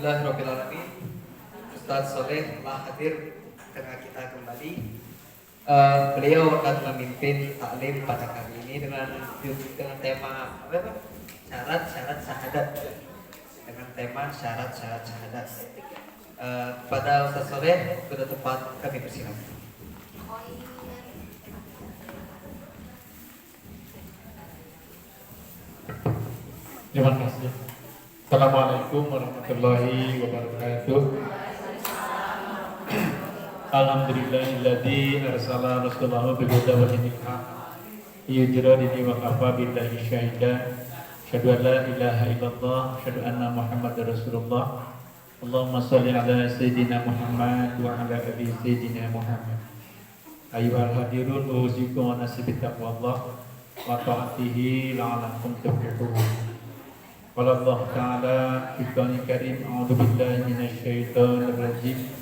Alhamdulillahirrahmanirrahim. Ustadz Soleh telah hadir tengah kita kembali. Beliau akan memimpin taklim pada kali ini dengan tema apa Pak? Syarat-syarat syahadat. Dengan tema syarat-syarat syahadat. Pada Ustadz Soleh sudah tepat kami persilakan. Terima kasih. Assalamualaikum warahmatullahi wabarakatuh. Alhamdulillahilladzi arsala rasulahu bil huda wa dinil haq yujradini wa kafa billahi syahida. Asyhadu an la ilaha illallah, asyhadu anna Muhammadar Rasulullah. Allahumma shalli ala sayyidina Muhammad wa ala ali sayyidina Muhammad. Ayyuhal hadirun uzikum wa nasibit taqwallah wa ta'atihi la'alakum tuflihun. Qala Allah Ta'ala fi Qur'anil Karim, a'udzu billahi minasyaitonir rajim.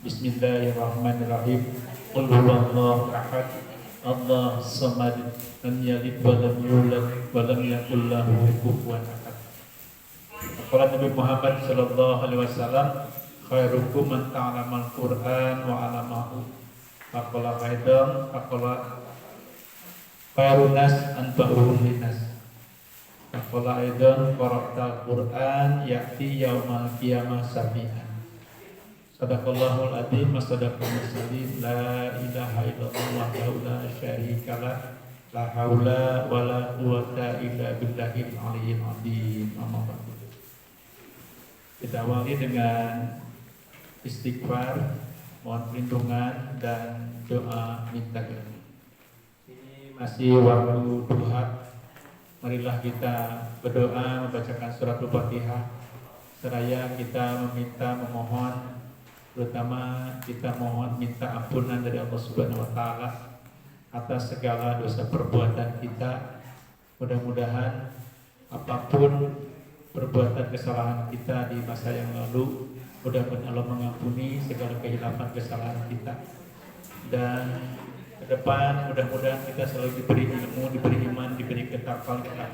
Bismillahirrahmanirrahim. Qul huwallahu ahad, Allahus samad, lam yalid wa lam yulad wa lam yakul lahu kufuwan ahad. Qala Nabi Muhammad sallallahu alaihi wasallam, khairukum man ta'allamal Qur'an wa 'allamahu. Faqala aidan, faqala khairun nas anfa'uhum linnas. Faqala aidan qara'tal Qur'an ya'ti yaumal qiyamah safihan. Sadaqallahul adzim wa sadaqal mursalin. La ilaha illallah wahdahu la syarika lah, la haula wa la quwwata illa billahil aliyyil adzim. Amma ba'du. Kita awali dengan istighfar, mohon perlindungan dan doa minta ilmu. Ini masih waktu duha. Marilah kita berdoa, membacakan surat Al-Fatihah, seraya kita meminta, memohon, terutama kita mohon minta ampunan dari Allah Subhanahu wa Ta'ala atas segala dosa perbuatan kita. Mudah-mudahan apapun perbuatan kesalahan kita di masa yang lalu, mudah-mudahan Allah mengampuni segala kehilapan kesalahan kita. Dan ke depan mudah-mudahan kita selalu diberi ilmu, diberi iman, diberi ketakwaan, dan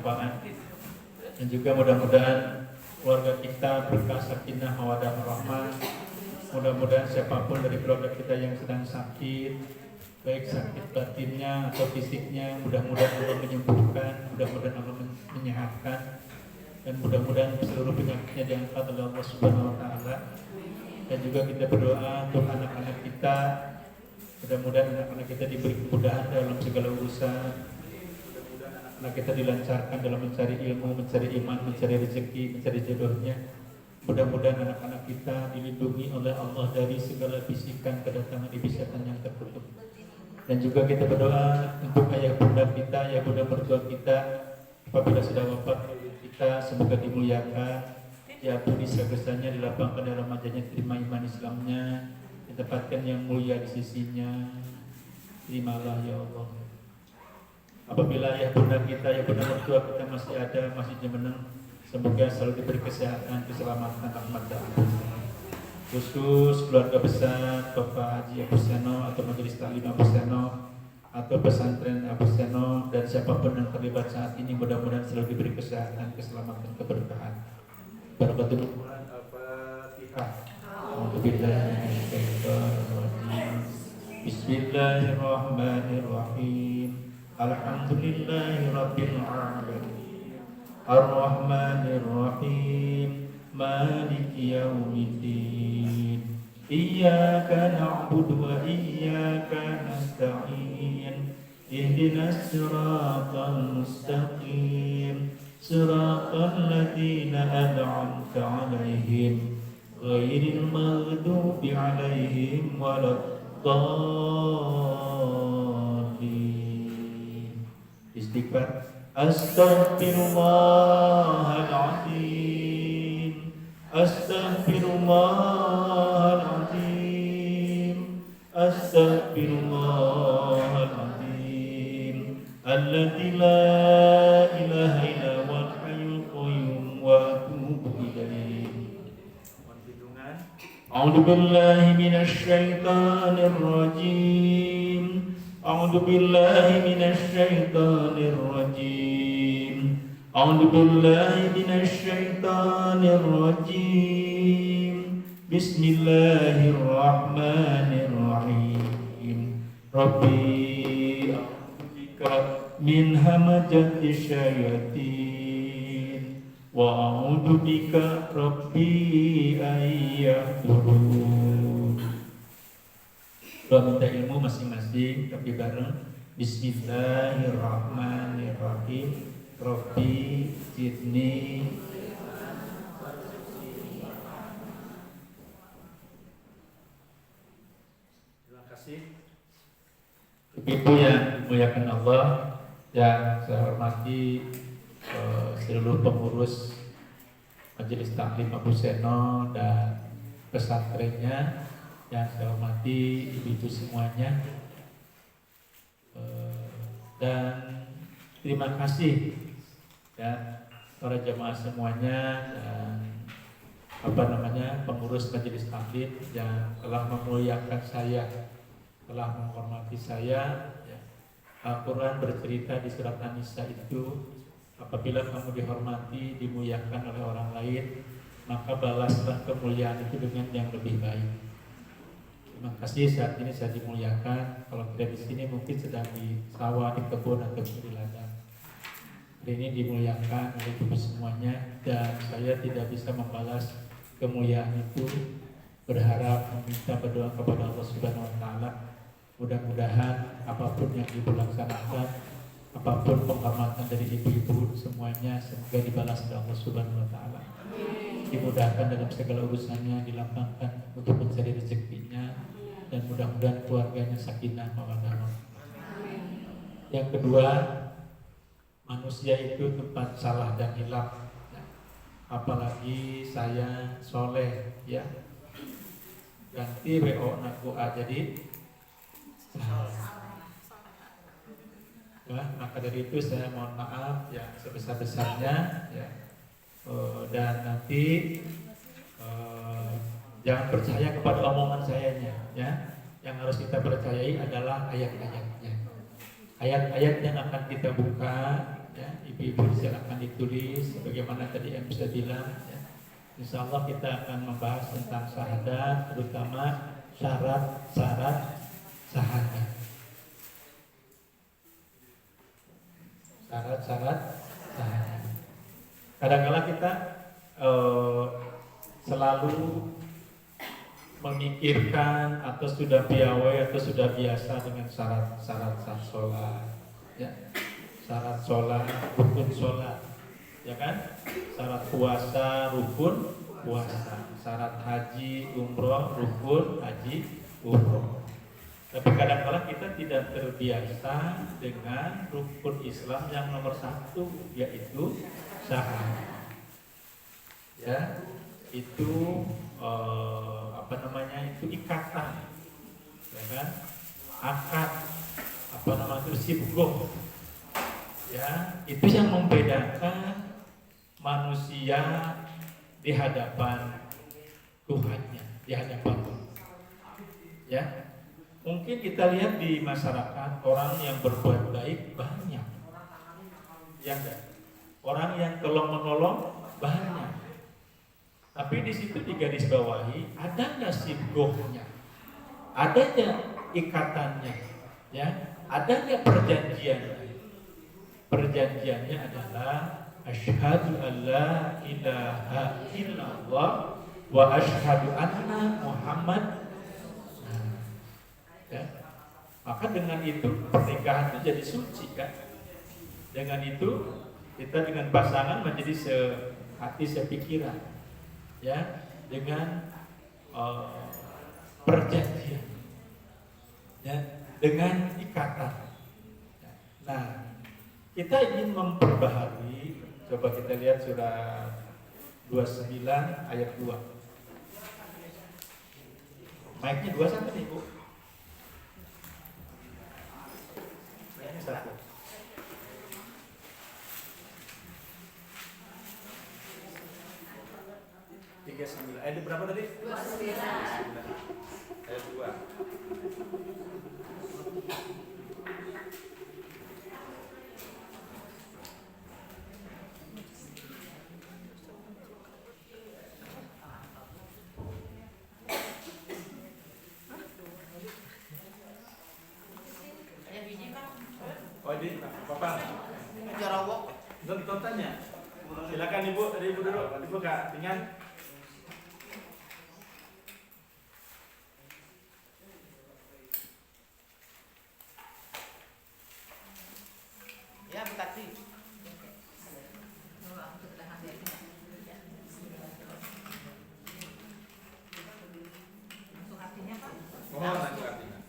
juga mudah-mudahan keluarga kita berkah sakinah mawaddah warahmah. Mudah-mudahan siapapun dari keluarga kita yang sedang sakit, baik sakit batinnya atau fisiknya, mudah-mudahan Allah menyembuhkan, mudah-mudahan Allah menyehatkan, dan mudah-mudahan seluruh penyakitnya diangkat oleh Allah Subhanahu wa Ta'ala. Dan juga kita berdoa untuk anak-anak kita, mudah-mudahan anak-anak kita diberi kemudahan dalam segala urusan. Mudah-mudahan anak-anak kita dilancarkan dalam mencari ilmu, mencari iman, mencari rezeki, mencari jodohnya. Mudah-mudahan anak-anak kita dilindungi oleh Allah dari segala bisikan kedatangan bisikan yang tertutup. Dan juga kita berdoa untuk ayah bunda kita, ayah bunda mertua kita, apabila sudah wafat kita, semoga dimuliakan, diampuni segala-galanya, dilapangkan dalam wajahnya, terima iman Islamnya, ditempatkan yang mulia di sisinya. Terimalah ya Allah. Apabila ayah bunda kita, ayah bunda mertua kita masih ada, masih jemeneng, semoga selalu diberi kesehatan, keselamatan, rahmat dan ampun. Khusus keluarga besar Bapak Haji Abu Seno atau Majelis Taklim Abu Seno atau pesantren Abu Seno dan siapapun yang terlibat saat ini, mudah-mudahan selalu diberi kesehatan, keselamatan, keberkahan. Barakatul Quran Al-Fatihah. Bismillahirrahmanirrahim. Alhamdulillahirabbil alamin. Ar-Rahmanir-Rahim. Maliki yaumiddin. Iyyaka na'budu wa iyyaka nasta'in. Ihdinas siratal mustaqim. Siratal ladzina an'amta 'alaihim ghairil maghdubi 'alaihim waladdallin. Istighfar. Astaghfirullahaladzim. Astaghfirullahaladzim. Astaghfirullahaladzim. Alladzi la ilaha illa huwal hayyul qayyum wa atubu ilaih. A'udzu billahi minasy syaithanir rajim. A'udzu billahi minasy syaithanir rajim. A'udzu billahi minasy syaithanir rajim. Bismillahirrahmanirrahim. Rabbi a'udzubika min hamazati syayatin wa a'udzubika rabbi ayyahdurun. Doa minta ilmu masing-masing tapi bareng. Bismillahirrahmanirrahim. Rabbi zidni. Terima kasih. Ibu yang dimuliakan Allah, yang saya hormati seluruh pengurus Majelis Taklim Abu Seno dan pesantrennya, yang saya hormati ibu-ibu semuanya, dan terima kasih ya para jemaah semuanya dan pengurus Majelis Taklim yang telah memuliakan saya, telah menghormati saya. Ya. Al-Quran bercerita di surat An-Nisa itu, apabila kamu dihormati, dimuliakan oleh orang lain, maka balaslah kemuliaan itu dengan yang lebih baik. Terima kasih saat ini saya dimuliakan. Kalau tidak di sini mungkin sedang di sawah, di kebun atau di ladang. Hari ini dimuliakan oleh ibu semuanya dan saya tidak bisa membalas kemuliaan itu. Berharap meminta berdoa kepada Allah Subhanahu Wa Taala. Mudah-mudahan apapun yang ibu laksanakan, apapun penghormatan dari ibu-ibu semuanya semoga dibalas oleh Allah Subhanahu Wa Taala. Dimudahkan dalam segala urusannya, dilapangkan untuk mencari rezekinya, dan mudah-mudahan keluarganya sakinah mawaddah. Yang kedua, manusia itu tempat salah dan hilaf, apalagi saya soleh ya, ganti WO naku A jadi ya, maka dari itu saya mohon maaf yang sebesar-besarnya ya. Dan nanti jangan percaya kepada omongan sayanya ya. Yang harus kita percayai adalah ayat-ayatnya. Ayat-ayat yang akan kita buka ya, ibu-ibu silakan ditulis bagaimana tadi yang bisa bilang ya. Insya Allah kita akan membahas tentang syahadat, terutama syarat-syarat syahadat. Syarat-syarat syahadat. Kadang-kadang kita selalu memikirkan atau sudah piawai atau sudah biasa dengan syarat-syarat sholat, ya, syarat sholat, rukun sholat, ya kan? Syarat puasa, rukun puasa, syarat haji, umroh, rukun haji, umroh. Tapi kadang-kadang kita tidak terbiasa dengan rukun Islam yang nomor satu, yaitu syahadat. Ya, itu itu ikatan, ya kan? Akad, itu sibgoh. Ya, itu yang membedakan manusia di hadapan Tuhannya, di hadapan Tuhan. Ya, mungkin kita lihat di masyarakat orang yang berbuat baik banyak, ya enggak? Orang yang tolong menolong banyak. Tapi di situ digarisbawahi, ada nggak sibgohnya, ada nggak ikatannya, ya, ada nggak perjanjiannya? Perjanjiannya adalah asyhadu alla ilaha illallah wa asyhadu anna Muhammad. Ya. Maka dengan itu pernikahan itu jadi suci kan? Dengan itu kita dengan pasangan menjadi sehati sepikiran. Ya, dengan perjanjian, ya, dengan ikatan. Nah, kita ingin memperbaharui. Coba kita lihat surat 29 ayat 2. Mic-nya 2 sampai nih, Bu. Mic-nya 1. Ayat berapa tadi? 29. Ayat 2. Odi, apa? Jarawok. Nonton tanya. Silakan ibu, dari ibu dulu, ibu kak, dengan Ya, berkati. Untuk artinya Pak? artinya.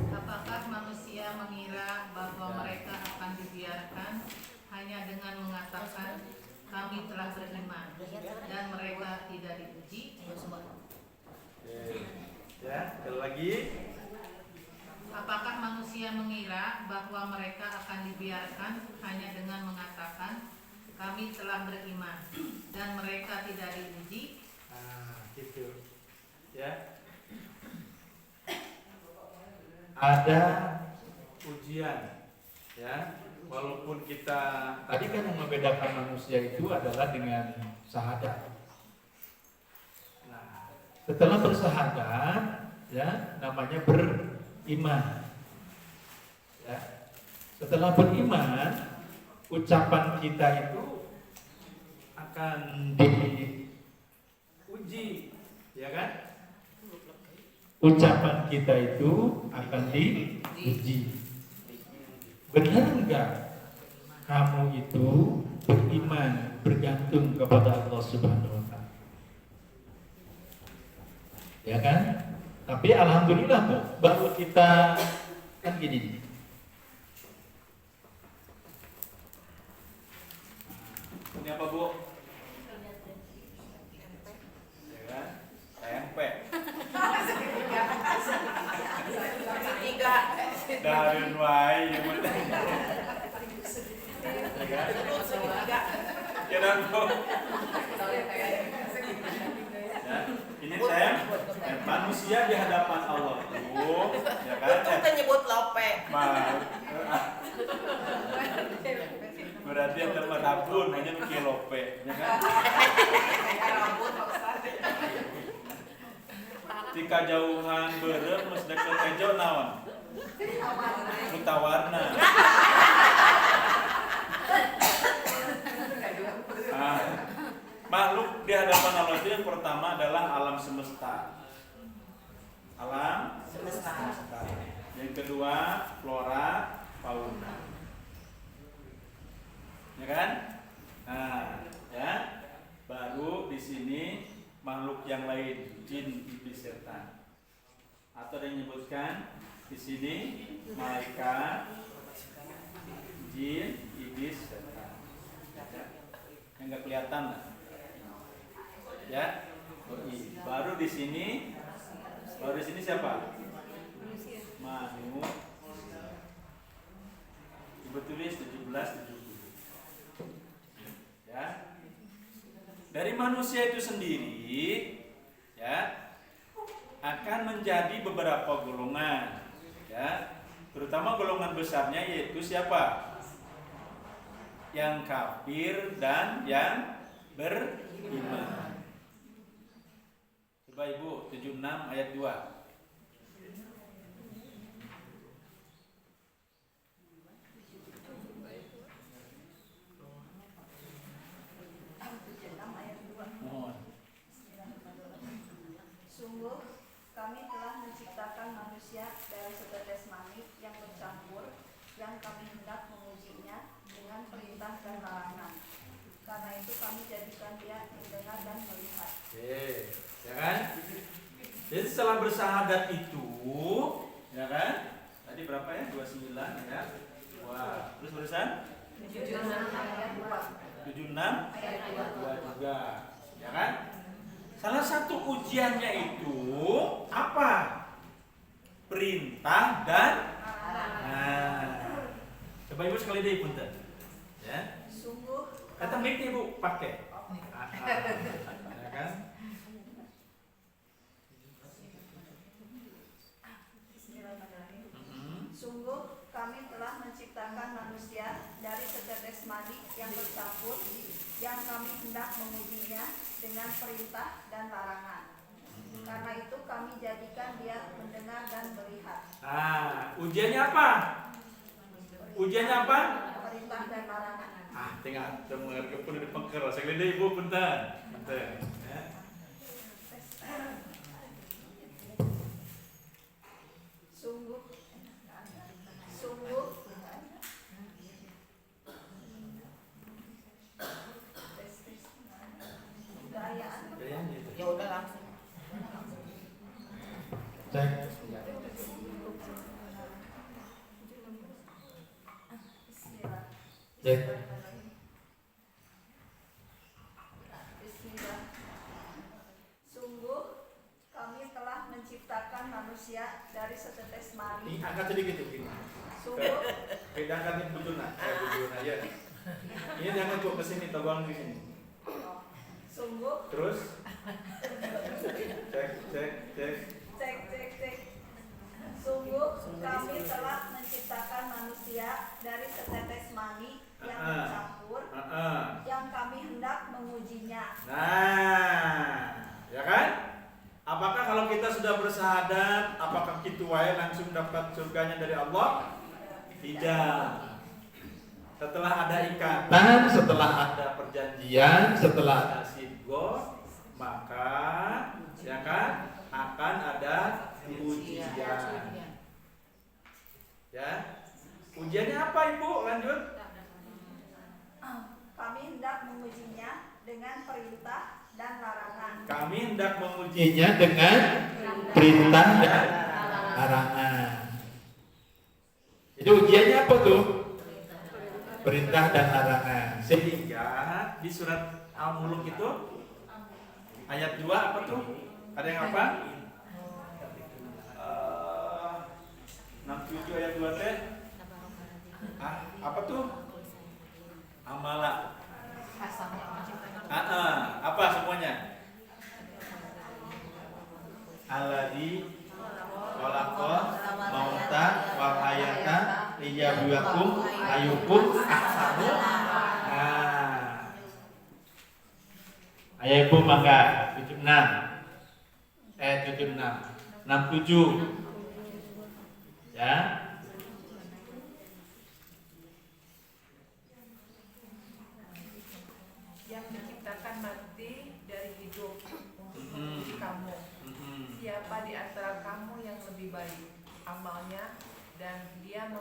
Apakah manusia mengira bahwa mereka akan dibiarkan hanya dengan mengatakan kami telah beriman dan mereka tidak diuji? Ya, sekali lagi. Apakah manusia mengira bahwa mereka akan dibiarkan hanya dengan mengatakan kami telah beriman dan mereka tidak diuji? Gitu. Ya. Ada ujian, ya. Walaupun kita tadi kan yang membedakan manusia itu adalah dengan syahadat. Nah, setelah bersahadat, ya, namanya beriman. Ya. Setelah beriman, ucapan kita itu akan diuji, ya kan? Ucapan kita itu akan diuji. Benar enggak kamu itu beriman, bergantung kepada Allah Subhanahu wa taala? Ya kan? Tapi alhamdulillah Bu, baru kita kan gini. Ini apa Bu? Ya kan? TMP. Tiga. Dari wae ya Bu. Tiga. Kira Bu. Ya, ini saya manusia di hadapan Allah Bu, ya kan? Kita nyebut lope. Berarti yang tempat abun hanya kilope, ya kan? Tika jauhan beureum geus deket kejo naon? Mutawarna. Makhluk di hadapan Allah itu yang pertama adalah alam semesta. Alam semesta. Yang kedua flora fauna. Ya kan? Nah, ya. Baru di sini makhluk yang lain, jin, iblis, setan. Atau yang menyebutkan di sini malaikat, jin, iblis, setan. Yang enggak kelihatan lah. Ya. Baru di sini siapa? Manusia. Ibu tulis 1770. Ya. Dari manusia itu sendiri, ya, akan menjadi beberapa golongan, ya. Terutama golongan besarnya yaitu siapa? Yang kafir dan yang beriman. Coba Ibu 76 ayat 2. Sungguh kami telah menciptakan manusia dari setetes mani yang bercampur, yang kami hendak mengujinya dengan perintah dan larangan. Karena itu kami jadikan dia mendengar dan melihat. Oke, ya kan? Jadi setelah bersahadat itu, ya kan? Tadi berapa ya? 29 ya. Wah, terus tulisan 76 ayat 2. 76 ayat 2 juga. Ya kan? Salah satu ujiannya itu apa? Perintah dan coba Ibu sekali deh punten. Ya. Sungguh Kata mic Ibu pakai. Ya kan? Sungguh kami telah menciptakan manusia dari setetes mani yang bercampur, yang kami hendak mengujinya dengan perintah dan larangan. Karena itu kami jadikan dia mendengar dan melihat. Ujiannya apa? Ujiannya apa? perintah dan larangan. Tengah dengar kepun di pengker. Sekali deh ibu bentar. Bentar. Ya. Sungguh gayaan Ya udah langsung. Cek. Cek. Bismillah. Sungguh kami telah menciptakan manusia dari setetes mani. Ini angkat sedikit tuh gini. Sungguh Bedakan ini bujurna. Bujurna ya. Ini jangan kok kesini, tabang di sini. sungguh Terus cek. cek. Sungguh kami telah menciptakan manusia dari setetes mani yang bercampur, yang kami hendak mengujinya. Nah, ya kan? Apakah kalau kita sudah bersahadat, apakah kita wae langsung dapat surganya dari Allah? Tidak. Setelah ada ikatan, setelah ada perjanjian, setelah ada sidqoh, maka ya kan akan ada ujian. Ya. Ujiannya apa, Ibu? Lanjut. Kami hendak mengujinya dengan perintah dan larangan. Kami hendak mengujinya dengan perintah dan larangan. Jadi ujiannya apa tuh? Perintah dan larangan. Sehingga di surat Al-Mulk itu ayat 2 apa tuh? Ada yang apa? 67 ayat 2 teh. Apa tuh? Amala. Apa semuanya? Alladzi khalaqa mauta wa hayata liyabluwakum ayyukum ahsanu. Ayat ibu maka 76 67 ya. Yang menciptakan mati dari hidup untuk menguji kamu. Siapa di antara kamu yang lebih baik amalnya, dan dia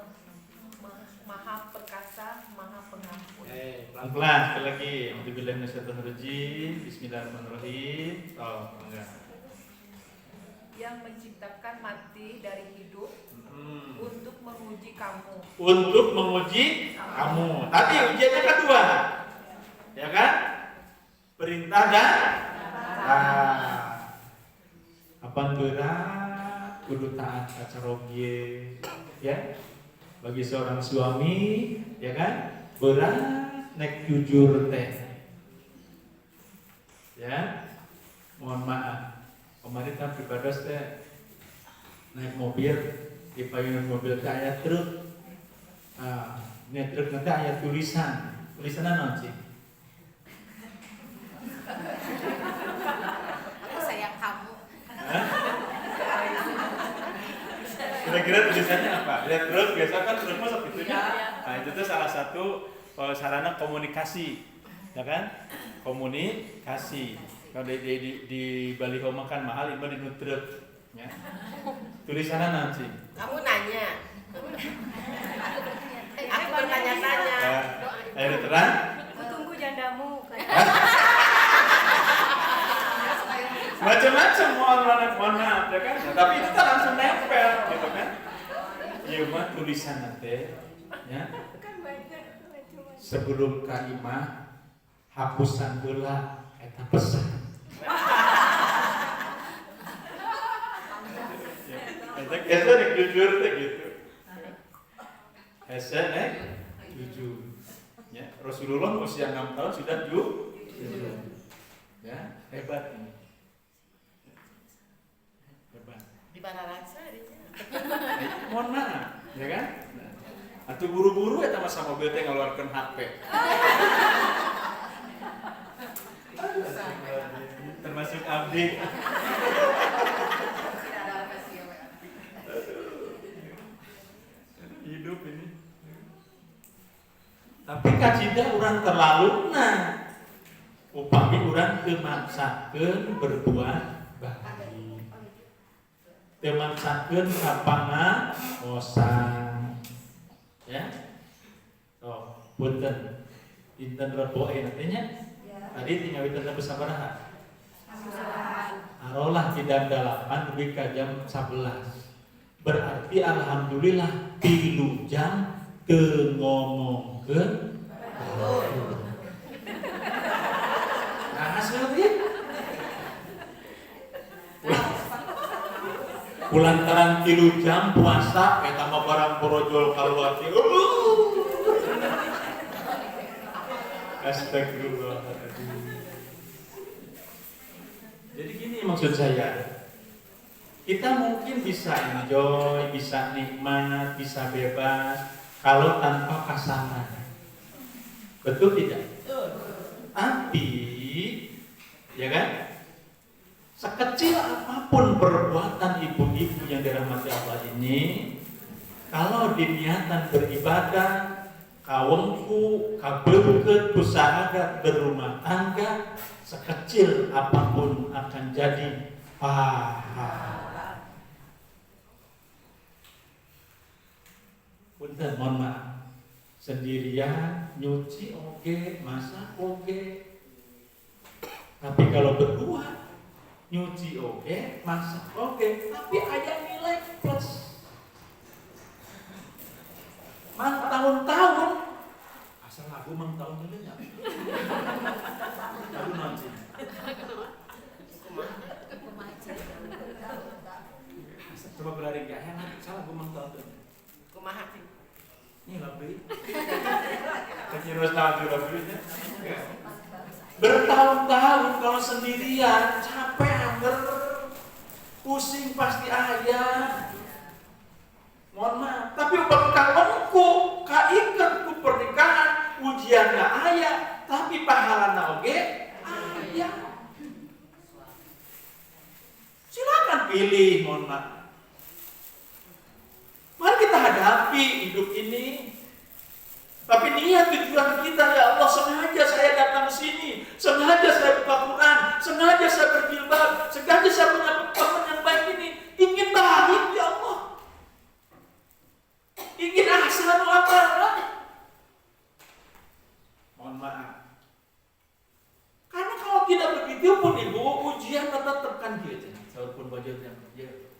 maha perkasa, maha pengampun. Pelan-pelan sekali lagi. Alhamdulillah minasyaitonir rajim. Bismillahirrahmanirrahim. Enggak. Yang menciptakan mati dari hidup untuk menguji kamu. Untuk menguji kamu. Tadi ujiannya kedua. Ya kan? Perintah dan apa berat kudu taat kacaroge ya. Bagi seorang suami ya kan? Berat nek jujur teh. Ya. Mohon maaf. Kemarin kan pribados teh naik mobil di payunan mobil teh aya truk. Ini truk nanti aya tulisanna naon sih? Sayang kamu. Kira-kira tulisannya apa? Lihat truk biasa kan truk mah seperti itu. Nah itu tuh salah satu sarana komunikasi, ya kan? Komunikasi. Kalau di baliho makan mahal, iba di truk, ya. Tulisannya nanti. Kamu nanya. Aku bertanya-tanya. Ayo terang. Kutunggu jandamu. Macam-macam mohon maaf ya kan. Nah, tapi itu kan langsung nempel gitu kan. Iya mah tulisan nanti ya. Sebelum kalimah hapusan heula eta pesan. Eta nek jujur teh gitu. Esa nek jujur. Ya, Rasulullah usia 6 tahun sudah jujur. Ya, hebat ini. Di mana rasa dia? Mohon maaf, ya kan? Atuh buru-buru eta mah sama mobil teh ngaluarkeun HP. Termasuk abdi. Hidup ini. Tapi kacida urang terlalu upami urang teu maksakeun berbuat baik. Teu maksakeun kapangaosan. Ya. So, punten. Dinten Rebo nantinya. Tadi tinggal dinten sabaraha? Arolah tidak 8 lebih ke jam 11. Berarti alhamdulillah 3 jam teu ngomongkeun. Nah, hasilnya kulantaran 3 jam puasa eta mah barang porojol kaluar ti. Astagfirullahaladzim. Jadi gini maksud saya, kita mungkin bisa enjoy, bisa nikmat, bisa bebas kalau tanpa pasangan. Betul tidak? Tapi, ya kan? Sekecil apapun perbuatan ibu-ibu yang dirahmati Allah ini, kalau diniatan beribadah, kawengku, kabeukeut, usaha berumah tangga, sekecil apapun akan jadi pahala. Punten, mohon maaf. Sendirian, nyuci oke, masak oke. Tapi kalau berdua, nyuci oke, masak oke, tapi ada nilai plus. Mang tahun-tahun asal lagu mang tahun dulu nya. Lagu nanti. Coba berlari ke ayah, salah gue mang tahun dulu. Kumaha sih? Ini lagu. Kecil tahun dulu lagunya. Bertahun-tahun kalau sendirian capek anger, pusing pasti ayah. Mohon maaf, tapi kawanku kaiket ku pernikahan ujiannya ayah, tapi pahalana oge ayah. Silakan pilih, mohon maaf. Mari kita hadapi hidup ini. Tapi niat tujuan kita, ya Allah, sengaja saya datang sini, sengaja saya buka Quran, sengaja saya berjilbab, sengaja saya punya teman yang baik ini, ingin baik, ya Allah. Ingin ahsan amanah. Mohon maaf. Karena kalau tidak begitu pun ibu, ujian tetap kan gitu. Walaupun wajah yang kerja,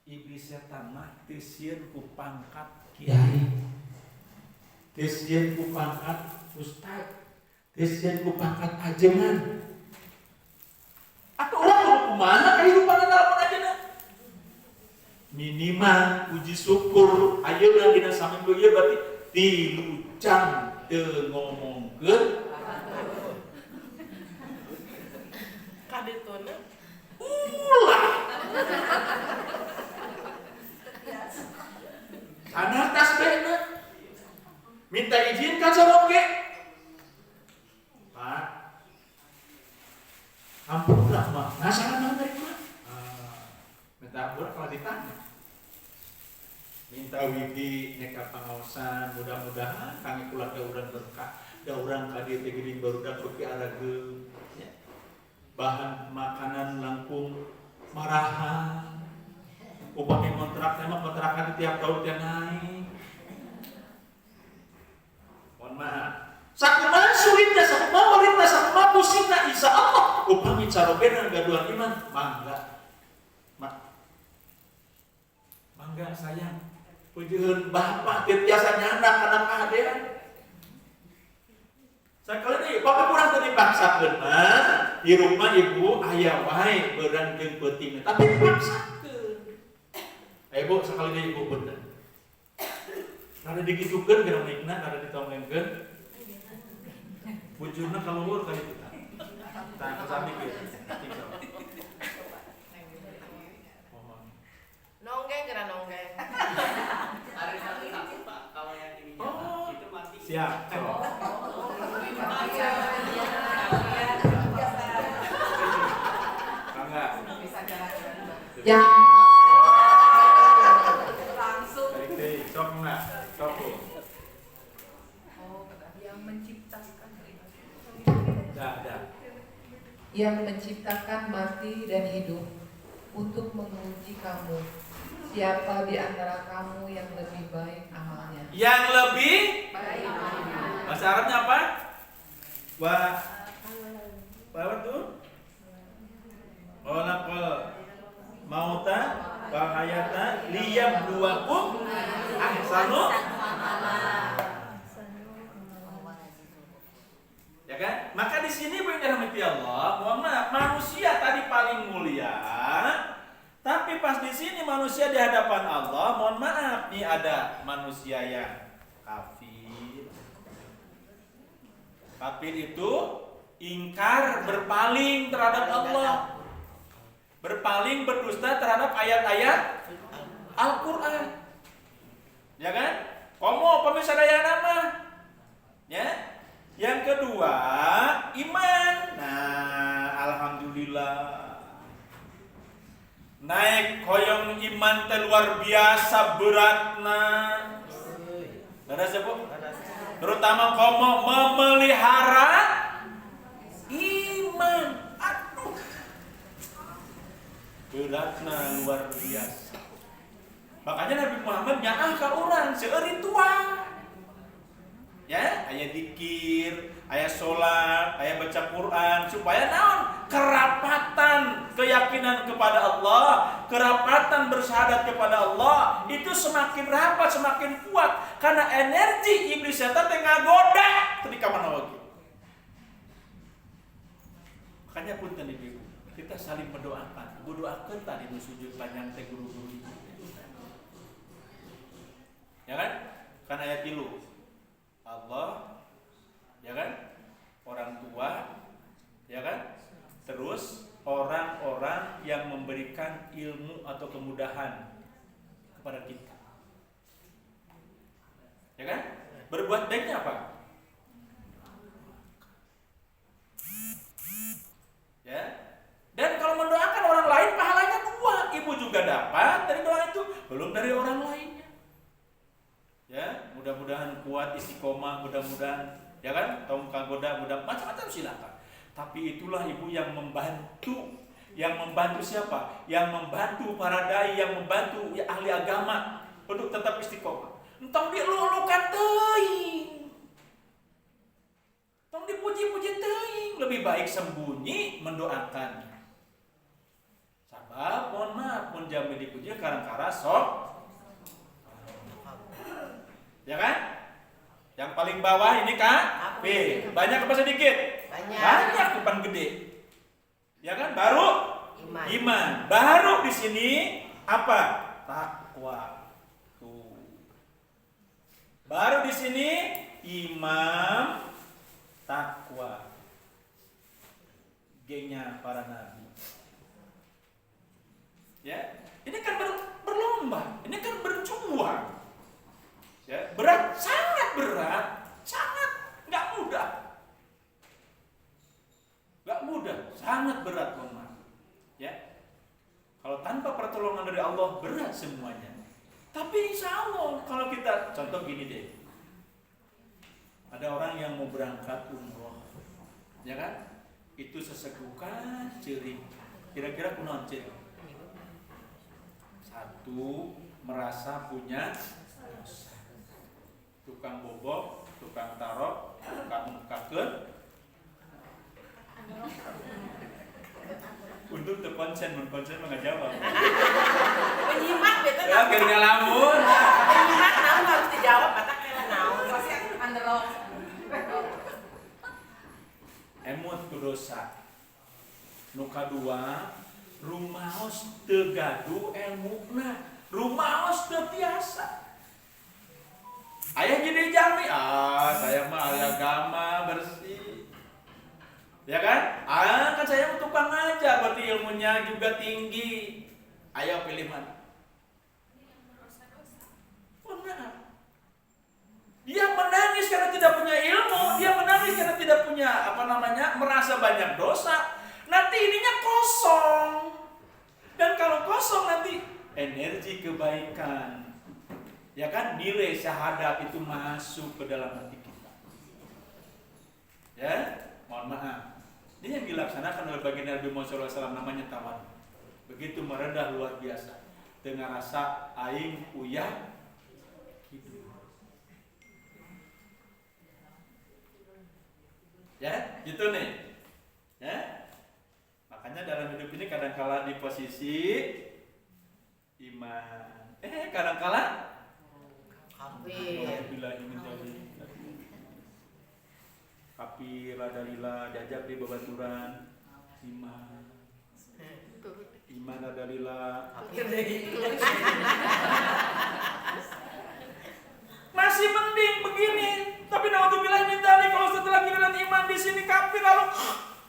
iblis setan mah tisieun ku pangkat kiai, tisieun ku pangkat ustaz, tisieun ku pangkat ajengan. Atau orang kumaha kehidupan dalam ajengan? Minimal uji syukur ayeuna dina saminggu ieu berarti 3 jam teu ngomongkeun Kadetuna ulah sana tasbihna minta izin ka saroge Pak ampun lah mah nasaran dari mana minta ampun kalau ditanya minta widi neka pangaosan mudah-mudahan kami keluarga urang berkah da urang ka dieu teh geuning barudak beuki arageum ya. Bahan makanan langkung marahan upami kontrak emang kontrakan tiap tahun teh naik. Mohon maaf sakumaha suritna sakumaha waritna sakumaha pusingna insyaallah upami carobena gaduhan iman mangga mangga sayang pujian bapak tiasanya anak-anak kahadean. Sakali deui bapak kurang teu dipaksakeun mah di rumah ibu aya wae beurang jeung peutingna tapi dipaksakeun. Ibu sakali deui ibu bener. Kada digitukeun geura nikna kada ditongengkeun. Bujurna kaluhur ka ditu. Tah kesami kieu. nonggeng kira nonggeng. Ada satu Pak, kalau yang ini itu mati. Siap. Bangga. Ya. Langsung. Baik, sok enggak? Sok. Oh, kata dia yang menciptakan mati dan hidup untuk menguji kamu. Siapa di antara kamu yang lebih baik amalnya? Yang lebih Baik amalnya. bahasa Arabnya apa? Apa tuh? Khalaqal mauta wa hayata liyabluwakum ahsanu. Ya kan? Maka di sini Bu yang dirahmati Allah, mohon maaf, manusia tadi paling mulia, tapi pas di sini manusia di hadapan Allah, mohon maaf, nih ada manusia yang kafir. Kafir itu ingkar, berpaling terhadap Allah, berpaling, berdusta terhadap ayat-ayat Al-Quran. Ya kan? Komo pemirsa daya nama. Ya. Yang kedua, iman. Nah, alhamdulillah. Naik hoyong iman luar biasa beratna. Ada siapa? Terutama komo memelihara iman. Aduh. Beratna luar biasa. Makanya Nabi Muhammad nyaah ka urang seueur ritual. Ya, aya zikir, aya sholat, aya baca Quran supaya naon? Kerapatan keyakinan kepada Allah, kerapatan bersyahadat kepada Allah itu semakin rapat, semakin kuat karena energi iblis setan teh ngagoda ketika mana wae. Makanya punten Ibu, kita saling mendoakan. Berdoakeun tadi nu sujud panjang teh guru-guru. Ya kan? Kan ayat 3. Allah, ya kan, orang tua, ya kan, terus orang-orang yang memberikan ilmu atau kemudahan kepada kita, ya kan, berbuat baiknya apa? Ya, dan kalau mendoakan orang lain pahalanya 2, ibu juga dapat dari doa itu, belum dari orang lainnya. Ya, mudah-mudahan kuat istiqomah, mudah-mudahan ya kan, kaum kagoda, mudah macam-macam silakan. Tapi itulah ibu yang membantu. Yang membantu siapa? Yang membantu para dai, yang membantu ya, ahli agama untuk tetap istiqomah. Entong dilulukan teuing. Entong dipuji-puji teuing, lebih baik sembunyi mendoakan. Sabab mohon maaf, mun jami dipuji karang-kara sok. Ya kan? Yang paling bawah ini Kak B. Banyak apa sedikit? Banyak depan gede. Ya kan? Baru iman. Baru di sini apa? Takwa. Tuh. Baru di sini imam, takwa. Gengnya para nabi. Ya, ini kan berlomba, ini kan berjuang. Ya, berat, sangat berat, sangat nggak mudah, sangat berat teman. Ya, kalau tanpa pertolongan dari Allah berat semuanya. Tapi insya Allah kalau kita contoh gini deh, ada orang yang mau berangkat umroh, ya kan? Itu sesegukan ciri, kira-kira kunaon ciri? Satu, merasa punya tukang bobok, tukang tarok, tukang mukakeun. Untuk terkonsen, menkonsen mengajawab. Penyimak betul. Ya, keur ngalamun. Penyimak naon harus dijawab kata kena naon. Underlog. Emut ku dosa. Nu kadua, rumaos teu gaduh ilmuna, rumaos teu tiasa. Ayah jadi jami, saya mah ahli agama bersih, ya kan? Kan saya tukang aja, berarti ilmunya juga tinggi. Ayo pilih mana? Benar. Dia menangis karena tidak punya ilmu, dia menangis karena tidak punya merasa banyak dosa. Nanti ininya kosong, dan kalau kosong nanti energi kebaikan. Ya kan, nilai syahadat itu masuk ke dalam hati kita. Ya, mohon maaf. Ini yang dilaksanakan oleh baginda Nabi Muhammad SAW, namanya tawadu. Begitu merendah luar biasa, dengan rasa aing uyah hidup. Ya, gitu nih. Ya. Makanya dalam hidup ini kadang-kala di posisi iman, kadang-kala Kafir. kafir, dalila diajak di babaturan iman. Iman dalila Kafir deh. masih mending begini, tapi naudzubillah min dzalik, kalau setelah giliran iman di sini kafir lalu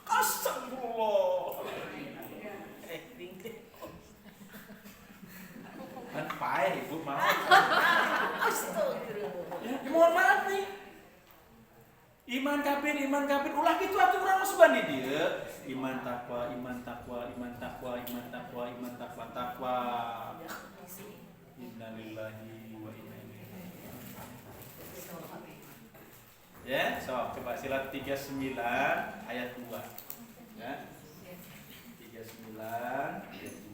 astagfirullah. Kan pae Ibu mau. Ya, mohon maaf nih. Iman kafir, ulah gitu aturan usban di dia. Iman takwa, iman takwa, iman takwa, iman takwa, iman takwa, takwa. Innalillahi wa inna ilaihi raji'un. Ya, so coba silat 39 ayat 2. Ya. 39 ayat 2.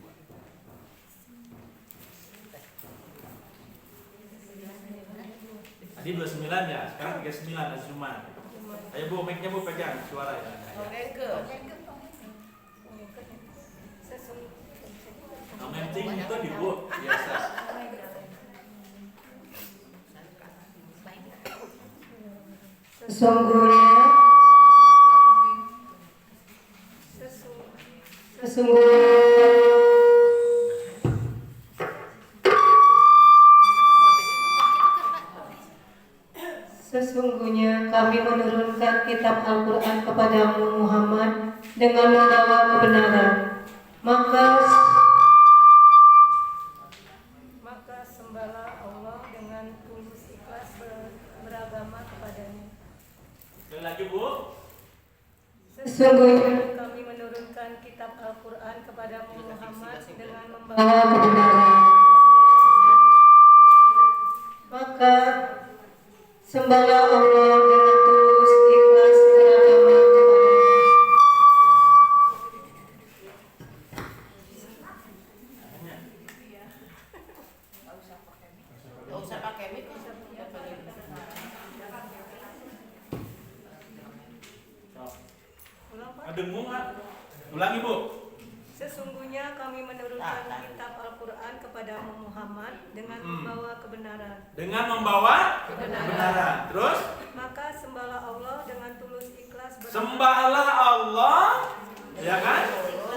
Tadi 29 ya, sekarang 39 ada cuma. Ayo Bu, mic-nya Bu pegang suara ya. Momenting itu di Bu biasa. Sesungguhnya kami menurunkan kitab Al-Quran kepadamu Muhammad dengan membawa kebenaran. Maka sembahlah Allah dengan tulus ikhlas beragama kepadanya. Sekali lagi Bu. Sesungguhnya kami menurunkan kitab Al-Quran kepadamu Muhammad dengan membawa kebenaran. Maka sembahlah Allah dengan tulus ikhlas beragama kepadanya. Gak usah pakai mic. Dengung nggak? Ulangi Bu. Sesungguhnya kami menurunkan kitab Al-Quran kepadamu Muhammad dengan membawa kebenaran. Dengan membawa kebenaran. Terus? Maka sembahlah Allah dengan tulus ikhlas Sembahlah Allah, ya kan?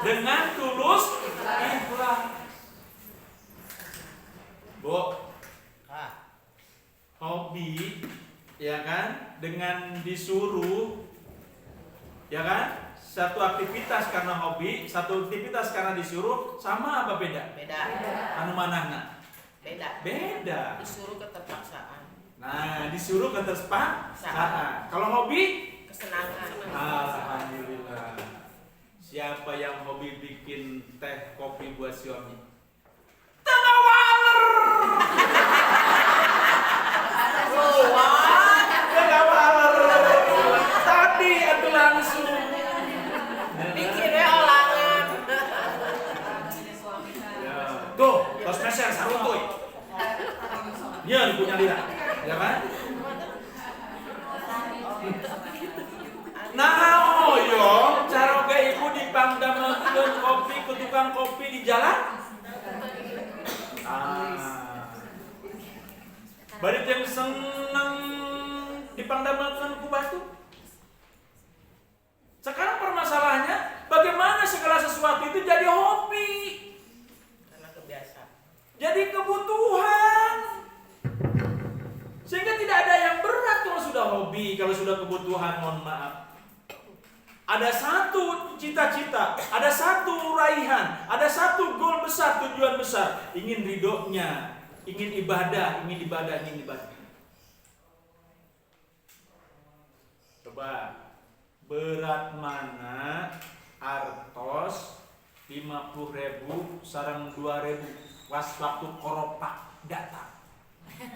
Dengan tulus ikhlas. Bu, hobi, ya kan? Dengan disuruh, ya kan? Satu aktivitas karena hobi, satu aktivitas karena disuruh, sama apa beda? Beda. Anu manahna? Beda. Beda. Disuruh keterpaksaan. Nah, disuruh keterpaksaan. Kalau hobi? Kesenangan. Alhamdulillah. Siapa yang hobi bikin teh kopi buat suami? Tengah waler. Tengah waler. Tadi aku langsung. Bikinnya olangan. Ya. Tuh, tos meser saruntoy. Dia punya lira, ya kan? Nah, oyong cara ke ibu dipangdamakeun kopi ke tukang kopi di jalan. Bari yang seneng dipangdamakeun ku batu. Sekarang permasalahannya bagaimana segala sesuatu itu jadi hobi. Karena kebiasaan. Jadi kebutuhan. Sehingga tidak ada yang berat kalau sudah hobi, kalau sudah kebutuhan, mohon maaf. Ada satu cita-cita, ada satu raihan, ada satu goal besar, tujuan besar. Ingin ridhonya, ingin ibadah, ingin ibadah. Coba, berat mana artos 50.000 sareng 2.000 was waktu koropak datang. 50.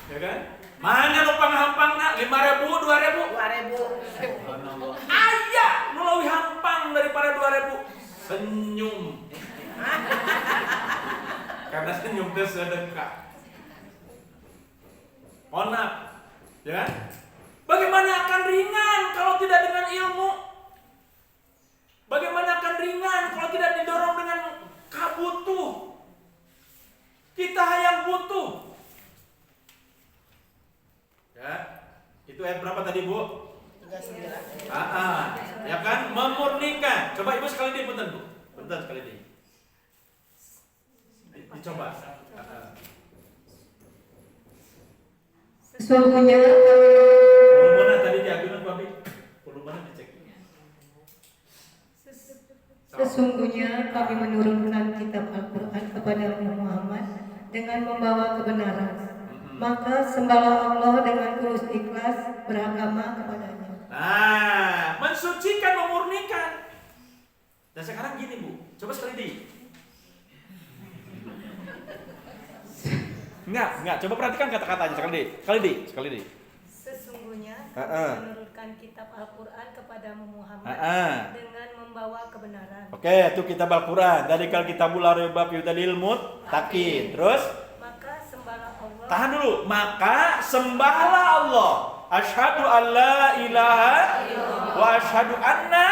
Ya kan? Mana nu panghampangna 5.000 2.000 senyum. Karena senyum itu sedekah. Onap, ya kan? Bagaimana akan ringan kalau tidak dengan ilmu? Bagaimana akan ringan kalau tidak didorong dengan kabutuh? Kita yang butuh. Ya, itu ayat berapa tadi, Bu? 39. Ya kan? Memurnikan. Coba Ibu sekali di punten, Bu. Punten sekali di. Dicoba. Sesungguhnya Volumenya tadi diajukan Bu Abi. Volumenya dicek. Sesungguhnya kami menurunkan kitab Al-Quran kepada Muhammad dengan membawa kebenaran. Maka sembahlah Allah dengan tulus ikhlas beragama kepadanya. Nah, mensucikan, memurnikan. Dan sekarang gini Bu, coba sekali di. Enggak, coba perhatikan kata-katanya sekali di. Sesungguhnya menurunkan kitab Al-Quran kepadamu Muhammad dengan membawa kebenaran. Oke, itu kitab Al-Quran. Dari kal kitabul la raiba fihi hudalil muttaqin. Terus? Maka sembahlah Allah. Tahan dulu. Maka sembahlah Allah. Asyhadu alla ilaha wa asyhadu anna.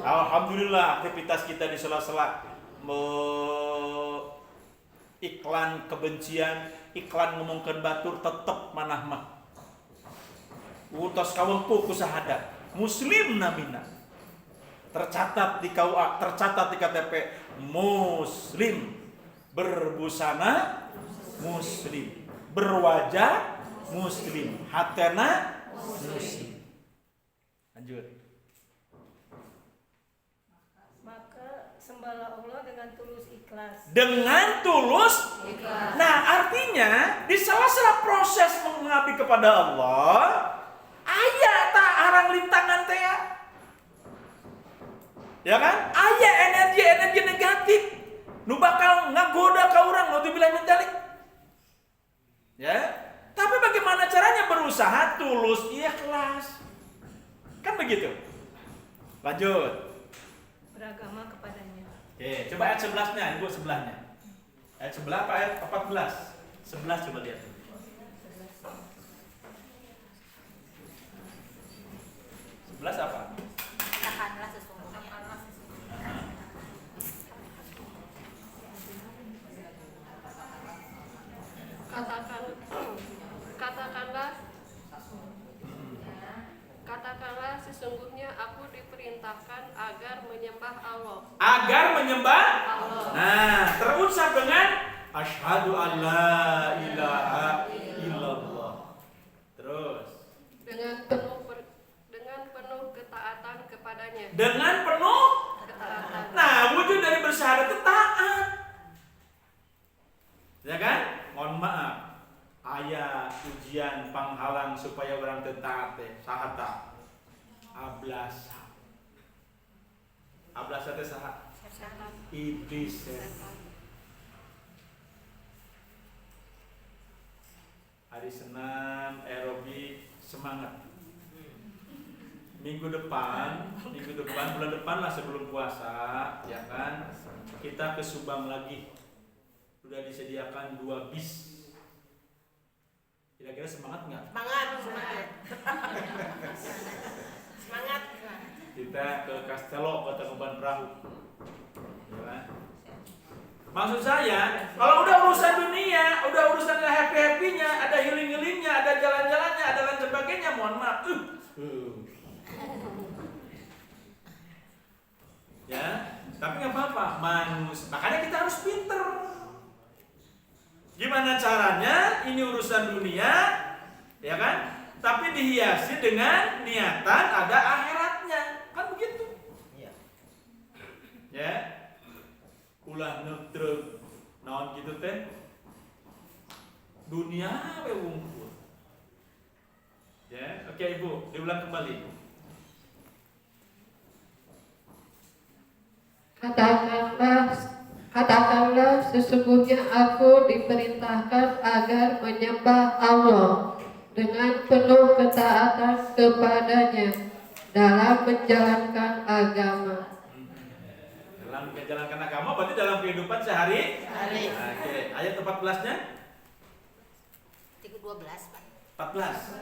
Alhamdulillah aktivitas kita di sela-sela iklan kebencian, iklan ngomongkeun batur tetep manah mah. Utos kawengku ku sahadat. Muslim namina. Tercatat di KUA, tercatat di KTP muslim. Berbusana muslim. Berwajah muslim. Hatena muslim. Lanjut. Maka sembahlah Allah dengan tulus ikhlas. Dengan tulus ikhlas. Nah, artinya di sela-sela proses mengabdi kepada Allah, aya tak arang lintangan teh. Ya kan? Aya energi negatif nu bakal ngagoda ka urang, naudzubillah min dzalik. Ya. Tapi bagaimana caranya berusaha tulus ikhlas? Kan begitu. Lanjut. Beragama kepadanya. Oke, coba ayat 11-nya, Ibu sebelahnya. Ayat 11 apa ayat 14? 11 coba lihat. 11 apa? Katakanlah sesungguhnya. Katakanlah sesungguhnya aku diperintahkan agar menyembah Allah. Agar menyembah Allah. Nah, terucap dengan asyhadu alla ilaha illallah. Terus Dengan penuh ketaatan kepadanya. dengan penuh Ketaatan. Nah, wujud dari bersyahadat itu taat. Ya kan? Mohon maaf. Aya ujian panghalang supaya orang teu taat teh sahata. Ablasa. Ablasa teh saha? Iblis. Hari Senin aerobik semangat. Minggu depan bulan depan lah sebelum puasa, ya kan? Kita ke Subang lagi. Sudah disediakan 2 bis. Kira-kira semangat nggak? Semangat. Kita ke Castello, Kota Kepulauan Perahu. Ya kan? Maksud saya, kalau udah urusan dunia, udah urusan happy-happy-nya, ada healing-healingnya, ada jalan-jalannya, ada lain sebagainya, mohon maaf. Ya, tapi nggak apa-apa, makanya kita harus pinter. Gimana caranya? Ini urusan dunia, ya kan? Tapi dihiasi dengan niatan ada akhiratnya, kan begitu? Ya, ulah neutrel, naon gitu teh? Dunia we wungkul. Ya, oke Ibu, diulang kembali. Katakanlah sesungguhnya aku diperintahkan agar menyembah Allah dengan penuh ketaatan kepadanya dalam menjalankan agama. menjalankan agama berarti dalam kehidupan sehari. Oke, ayat 14-nya? 12, Pak. 14.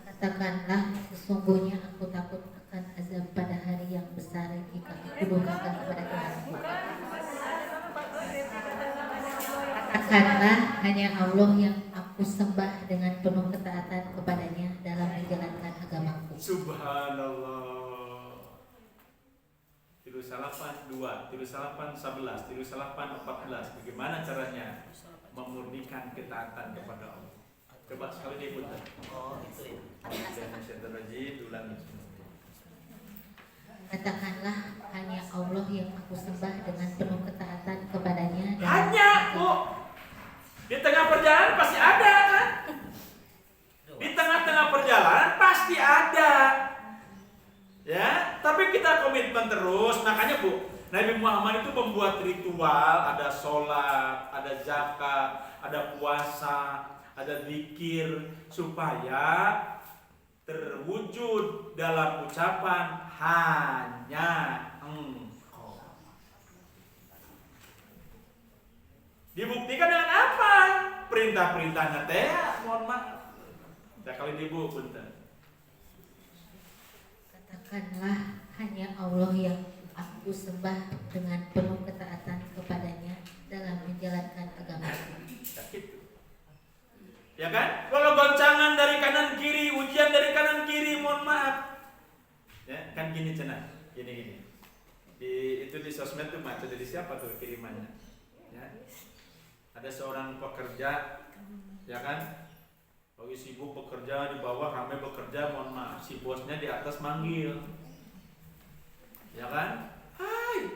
Katakanlah, sesungguhnya aku takut akan azab pada hari yang besar jika aku durhaka kepada Tuhanku. Katakanlah, hanya Allah yang aku sembah dengan penuh ketaatan kepadanya dalam menjalankan agamaku. Subhanallah. Tilu salapan 2, tilu salapan 11, tilu salapan 14. Bagaimana caranya memurnikan ketaatan kepada Allah? Coba sekali diputar. Katakanlah, hanya Allah yang aku sembah dengan penuh ketaatan kepadanya. Hanya, Bu. Di tengah perjalanan pasti ada kan? Di tengah-tengah perjalanan pasti ada. Ya, tapi kita komitmen terus. Makanya, Bu, Nabi Muhammad itu membuat ritual, ada sholat, ada zakat, ada puasa, ada zikir, supaya terwujud dalam ucapan hanya Engkau. Dibuktikan dengan apa? Perintah-perintahnya teh, mohon maaf. Saya kali dibu, punten. Katakanlah, hanya Allah yang aku sembah dengan penuh ketaatan kepadanya dalam menjalankan agamaku. Ya kan? Kalau goncangan dari kanan kiri, ujian dari kanan kiri, mohon maaf. Ya, kan gini cenah. Gini. Itu di sosmed tuh mah, dari siapa tuh kirimannya? Ya. Ada seorang pekerja, ya kan? Lagi sibuk bekerja, di bawah ramai bekerja, mohon maaf, si bosnya di atas manggil. Ya kan? Hai.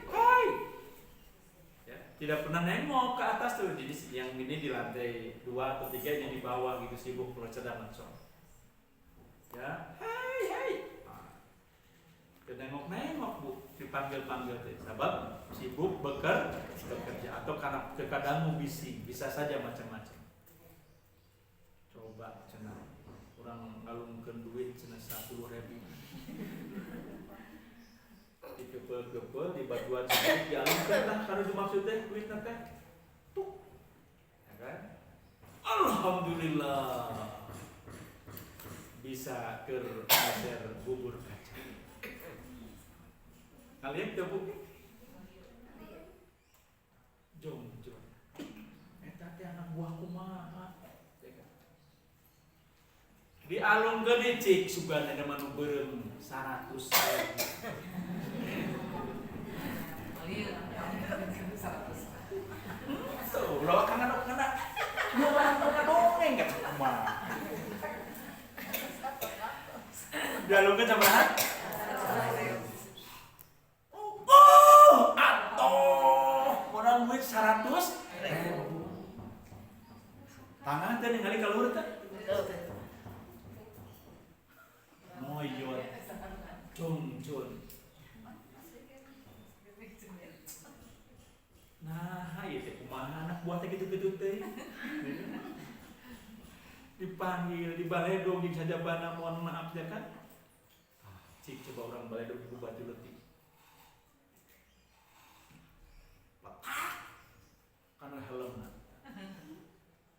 Tidak pernah nengok ke atas tuh, jadi yang ini di lantai 2 atau 3, yang di bawah gitu sibuk sedang sholat. Ya, hai. Nengok Bu, dipanggil tuh, sabab sibuk bekerja atau karena terkadang bising, bisa saja macam-macam. Coba cenah, orang ngalungkeun duit cenah 10.000. Dikepel-kepel di batuan sedikit dialungkan lah kalau dimaksud teh duit teh tuh, ya kan? Alhamdulillah bisa ke hasil bubur kacang. Kalian tuh Bu, jom, eta teh anak buah kumaha, dialungkeun dicik sugana manu beureum 100.000. Tuh, lo kan anak dongeng kan kumaha. Dialungkeun sabaraha? Atuh, modal duit 100.000. Tangan teh ningali ka luhur teh. Moyot, cun. Nah, ieu teh kumaha anak buah teh gitu-gitu teh. Dipanggil, dibaledog jeung sajabana, mohon maaf ya kan. Cik coba orang baledog ibu batu leutik. Patak. Kana helmna.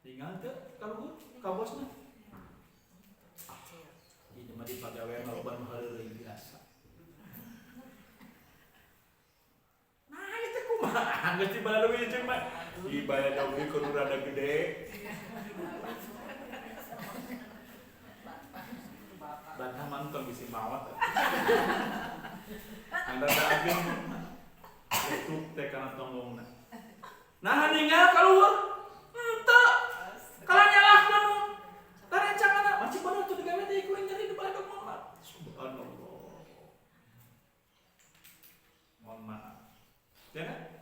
Tinggal teh ka luhur, ka bosna. Ini mah di pagawean loban hareureuy biasa. Nah, itu kumaha geus dibaledog ieu jeung mah. Dibaledog ieu kudu rada gede. Bantah mantong bisi mawat. Anda da agen tutup teh kana tonggongna. Nah, ninggal kaluhur. Henteu. Kala nyalahkeun tarencangana macam bener tuh digawe teh kuring nyari di baledog mah. Subhanallah. Mohon maaf. Ya kan?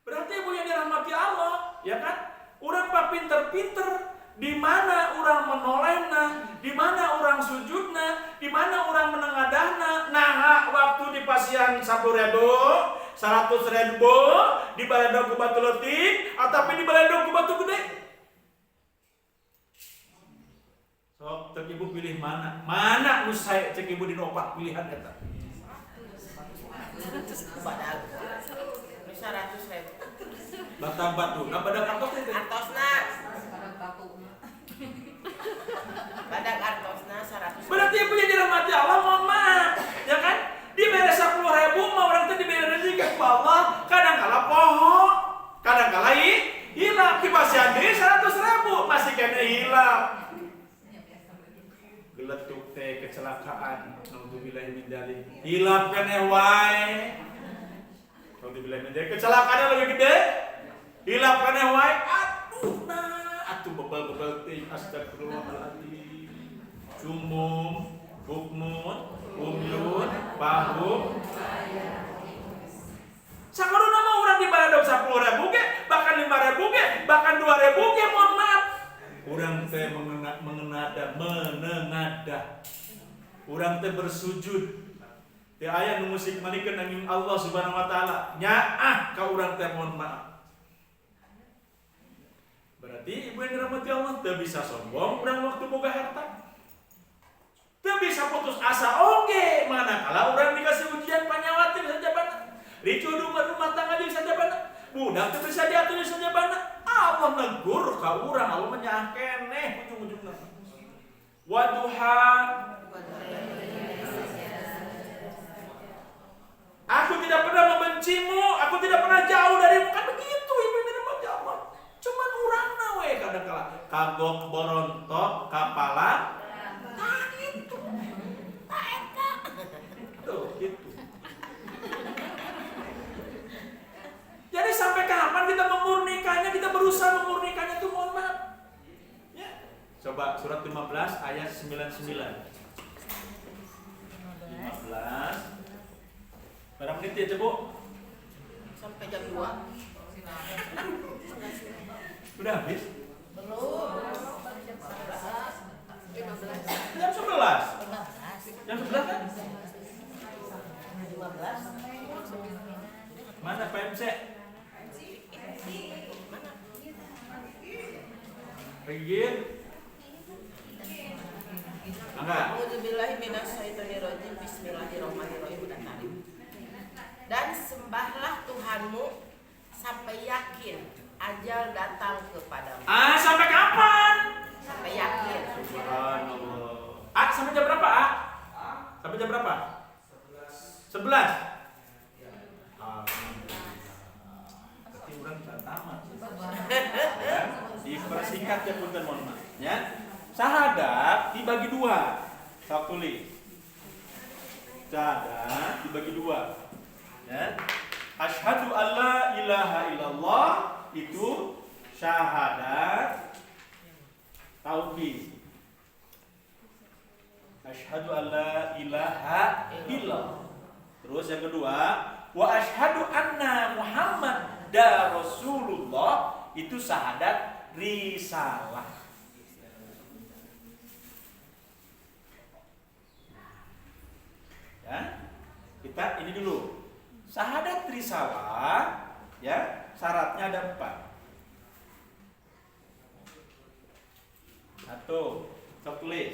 Berarti ibu yang dirahmati Allah, ya kan? Urang pa pinter-pinter, di mana orang menolehna, di mana orang sujudna, di mana orang menengadahna. Nah, waktu di pasian 10.000, 100.000 di baledog ku batu leutik, atapi di baledog ku batu gede. Sok cek ibu pilih mana? Mana nu sae cek ibu di 4 pilihan eta? 100. Badak. 100.000. Batang batu. Nah badak artos itu. Artosna. Badak artosna 100.000. Berarti punya dirahmati Allah, mohon maaf, ya kan? Diberi 10.000, mau orang itu diberi rezeki ke Allah. Kadang kala poho, kadang kala hilang. Kibasian diri 100.000 masih kena hilang. Geletuk teh kecelakaan. Alhamdulillah min dzalik. Hilap kene wae. Alhamdulillah min dzalik. Kecelakaannya lebih gede. Hilap kene wae. Aduh nah, atuh bebel-bebel teh astagfirullahaladzim. Sumum, bukmun, umyun, bahum. Sakaruna nama orang dibayar 10.000 ge, bahkan 5.000 ge, bahkan 2.000 ge, mohon maaf. Orang teh menengadah. Orang teh bersujud. Teh aya nu musik manikeun nanging Allah Subhanahu wa taala. Nyaah ka urang teh mohon maaf. Berarti ibu yang dirahmati Allah teu bisa sombong urang waktu boga harta. Teu bisa putus asa oge manakala urang dikasih ujian panyawati bisa jabana. Ricudu rumah tangga bisa jabana. Budak teu bisa diatur bisa jabana. Allah negur ka urang, Allah menyaah keneh ujung-ujungna. Waduha. Aku tidak pernah membencimu, aku tidak pernah jauh darimu. Kan begitu ibu yang dirahmati Allah. Cuman urangna we kadang-kala kagok borontok kapala. Nah gitu. Nah eta. Tuh gitu. Jadi sampai kapan kita memurnikannya, kita berusaha memurnikannya itu mohon maaf. Ya. Coba surat 15 ayat 99. 15. Berapa menit ya, Bu? Sampai jam 2. Udah habis? Belum. Jam 11. Jam 11 kan? 15. Mana PMC? Regin? Angga? A'udzubillahi minasyaitonirrajim. Bismillahirrahmanirrahim. Dan sembahlah Tuhanmu sampai yakin ajal datang kepadamu. Sampai kapan? Sampai yakin. Subhanallah. Sampai jam berapa, Sampai jam berapa? 11. Berarti orang tidak tamat. Ya, dipersingkat ya punten mohon maaf. Ya. Syahadat dibagi 2. Saya tulis. Syahadat dibagi 2. Ya. Asyhadu alla ilaha illallah itu syahadat tauhid. Asyhadu alla ilaha illallah. Terus yang kedua, wa asyhadu anna Muhammadar Rasulullah itu syahadat risalah. Ya. Kita ini dulu. Syahadat risalah, ya, syaratnya ada 4. 1, sok tulis.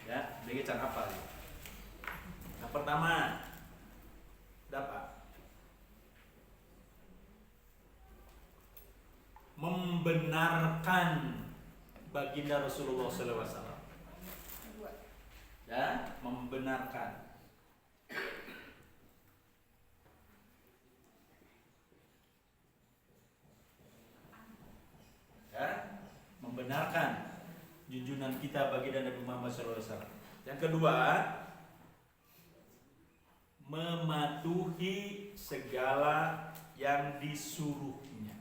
Ya, begitu apa? Yang pertama, dapat membenarkan baginda Rasulullah SAW. Ya, membenarkan. Ya, membenarkan junjungan kita baginda Nabi Muhammad SAW. Yang kedua, mematuhi segala yang disuruhnya.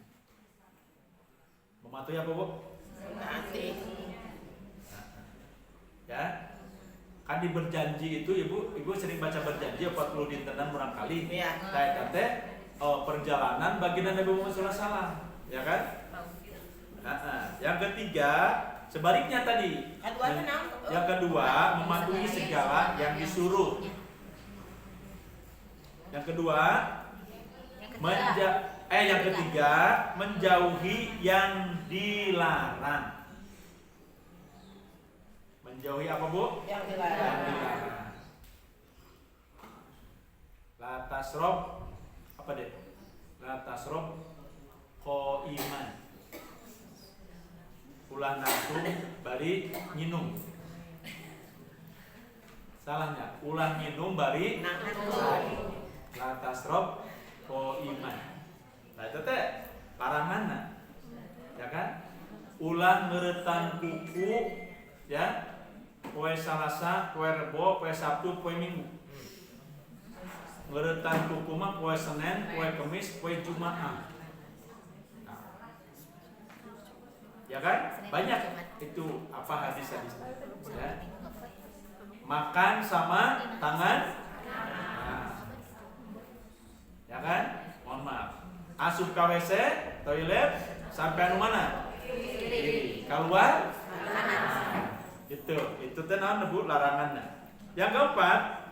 Mematuhi apa, Bu? Menaati. Ya, kan di berjanji itu ibu sering baca berjanji 40 dintenan murang kali. Iya. Kayak teh perjalanan baginda Nabi Muhammad SAW, ya kan? Yang ketiga, sebaliknya tadi. Yang kedua, mematuhi segala yang disuruh. Yang kedua, yang ketiga, menjauhi yang dilarang. Menjauhi apa, Bu? Yang dilarang. La tasrob apa deh? La tasrob qaiman. Ulah nafsu bari nginum. Salahnya, ulah nginum bari nangani. La tasrob qaiman. Nah itu teh laranganna. Ya kan? Ulah ngeuretan kuku ya. Poe Salasa, poe Rebo, poe Sabtu, poe Minggu. Ngeuretan kuku mah poe Senin, poe Kemis, poe Jumaah. Ya kan? Banyak itu apa hadis-hadis. Ya. Makan sama tangan. Nah. Ya kan? Mohon maaf. Asup ke WC, toilet sampai anu mana? Kiri. Keluar? Nah. Itu teh naon Bu laranganna. Yang keempat,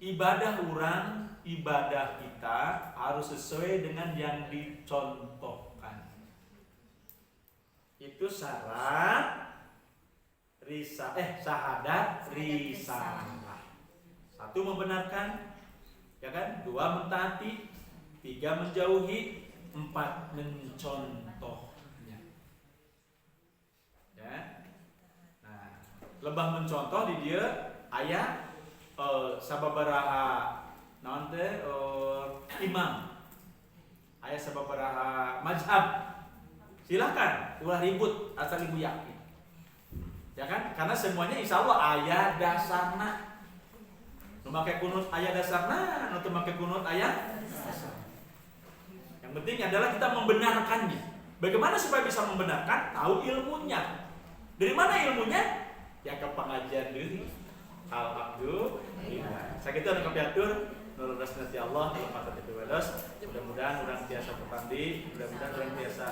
ibadah orang, ibadah kita harus sesuai dengan yang dicontohkan. Itu syarat syahadat risalah. Satu membenarkan, ya kan? Dua mentaati, tiga menjauhi, empat mencontohnya. Ya. Nah, lebah mencontoh di dia aya sababaraha naon teh imam. Aya sababaraha mazhab. Silakan ulah ribut asal ibu yakin. Ya kan? Karena semuanya insya Allah aya dasarna. Nu make kunut aya dasarna, nu teu make kunut aya dasarna. Yang penting adalah kita membenarkannya. Bagaimana supaya bisa membenarkan? Tahu ilmunya. Dari mana ilmunya? Ya ke pengajian deui. Alhamdulillah. Sakitu anu kapiatur nurul rasnati Allah dalam mata itu welos. Mudah-mudahan urang biasa pepandi, mudah-mudahan urang biasa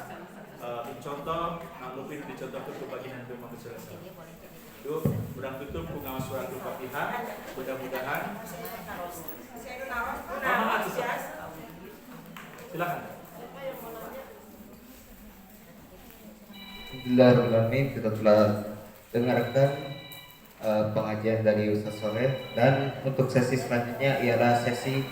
dicontoh, ngalupin dicontoh ke bagian Nabi Muhammad sallallahu alaihi wasallam. Duh, urang tutup ku ngaos surat Al-Fatihah. Mudah-mudahan silakan. Alhamdulillahirrahmanirrahim, kita telah dengarkan pengajian dari Ustaz Soleh, dan untuk sesi selanjutnya ialah sesi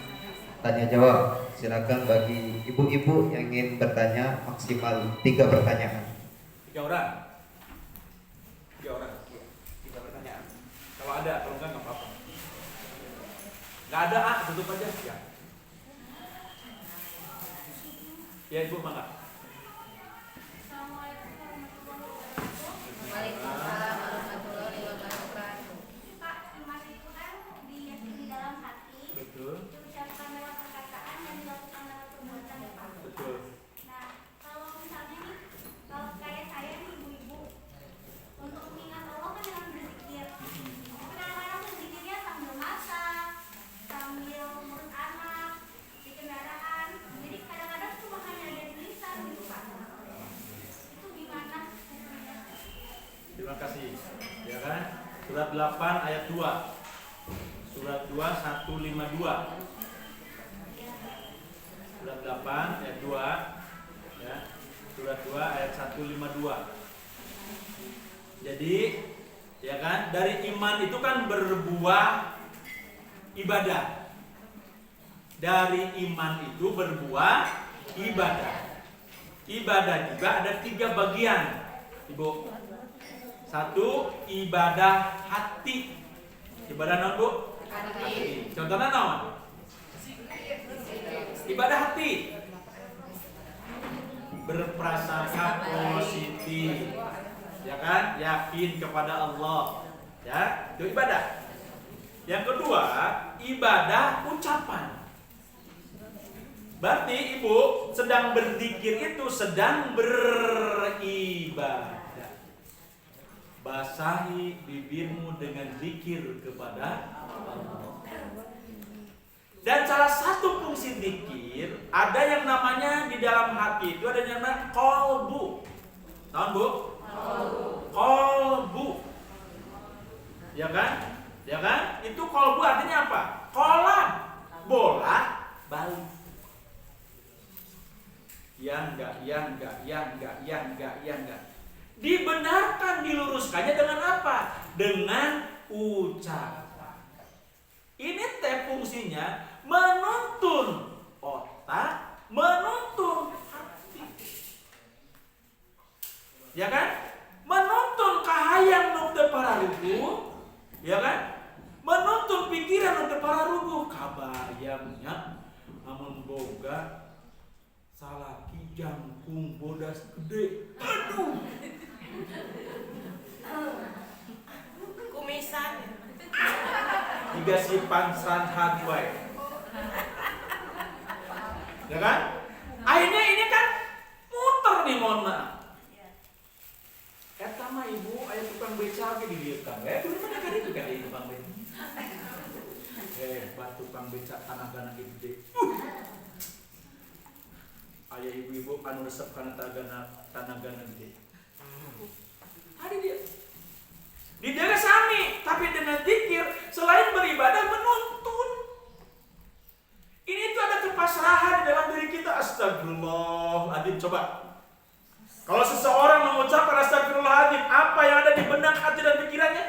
tanya jawab. Silakan bagi ibu-ibu yang ingin bertanya maksimal 3 pertanyaan. 3 orang. 3 orang. 3 pertanyaan. Kalau ada, kalau enggak apa-apa. Enggak ada, tutup aja. Ya. Ya, Ibu mangga. Waalaikumsalam warahmatullahi wabarakatuh. Pak, iman itu kan diyakini di dalam hati. Betul. Diucapkan lewat perkataan dan dilakukan lewat perbuatan, ya Pak. Betul. Nah, kalau misalnya nih, kalau kayak saya nih ibu-ibu, untuk mengingat Allah kan dengan berzikir. Kadang-kadang berzikirnya sambil masak, sambil ngurus anak, di kendaraan. Jadi kadang-kadang cuma hanya ada di lisan gitu Pak. Itu gimana? Terima kasih. Ya kan? Surat 8 ayat 2. Surat 2 152. Surat 8 ayat 2. Ya. Surat 2 ayat 152. Jadi, ya kan? Dari iman itu kan berbuah ibadah. Dari iman itu berbuah ibadah. Ibadah juga ada 3 bagian, Ibu. 1, ibadah hati. Ibadah naon, Bu? Hati. Contohnya naon? Ibadah hati. Berprasangka positif. Ya kan? Yakin kepada Allah. Ya, itu ibadah. Yang kedua, ibadah ucapan. Berarti Ibu sedang berzikir itu sedang beribadah. Basahi bibirmu dengan zikir kepada Allah. Dan salah satu fungsi zikir ada yang namanya di dalam hati itu ada yang namanya qalbu. Tahu Bu? Qalbu. Ya kan? Ya kan? Itu qalbu artinya apa? Kolam, bola, balik. Yang enggak. Dibenarkan, diluruskannya dengan apa? Dengan ucapan. Ini teh fungsinya menuntun otak, menuntun hati. Ya kan? Menuntun kahayang nu teu pararugu, ya kan? Menuntun pikiran nu teu pararugu. Kabayangnya amun boga salaki jangkung bodas gede. Aduh. Kumisan. Tiga sipan sanhat wae. Ya kan? Akhirnya ini kan muter nih, mohon maaf. Eta mah ibu aya tukang beca ge di dieu kan. Dulu mana kali juga aya tukang beca. Hebat tukang beca tanagana gede. Aya ibu-ibu anu resep kana tanagana gede. Tadi dia di daerah sami, tapi dengan zikir selain beribadah menuntun. Ini tuh ada kepasrahan di dalam diri kita. Astagfirullahaladzim. Coba, kalau seseorang mengucapkan astagfirullahaladzim, apa yang ada di benak hati dan pikirannya?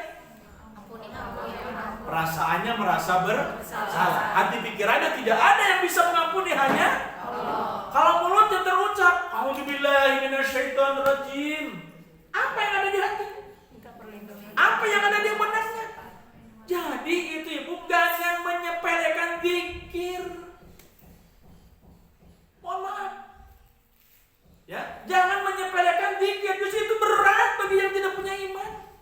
Perasaannya merasa bersalah. Hati pikirannya tidak ada yang bisa mengampuni, hanya Allah. Kalau mulutnya terucap A'udzubillahi minasyaitonirrajim, apa yang ada di hati? Apa yang ada di benaknya? Jadi itu ibu, jangan menyepelekan zikir. Mohon maaf. Ya, jangan menyepelekan zikir. Justru itu berat bagi yang tidak punya iman.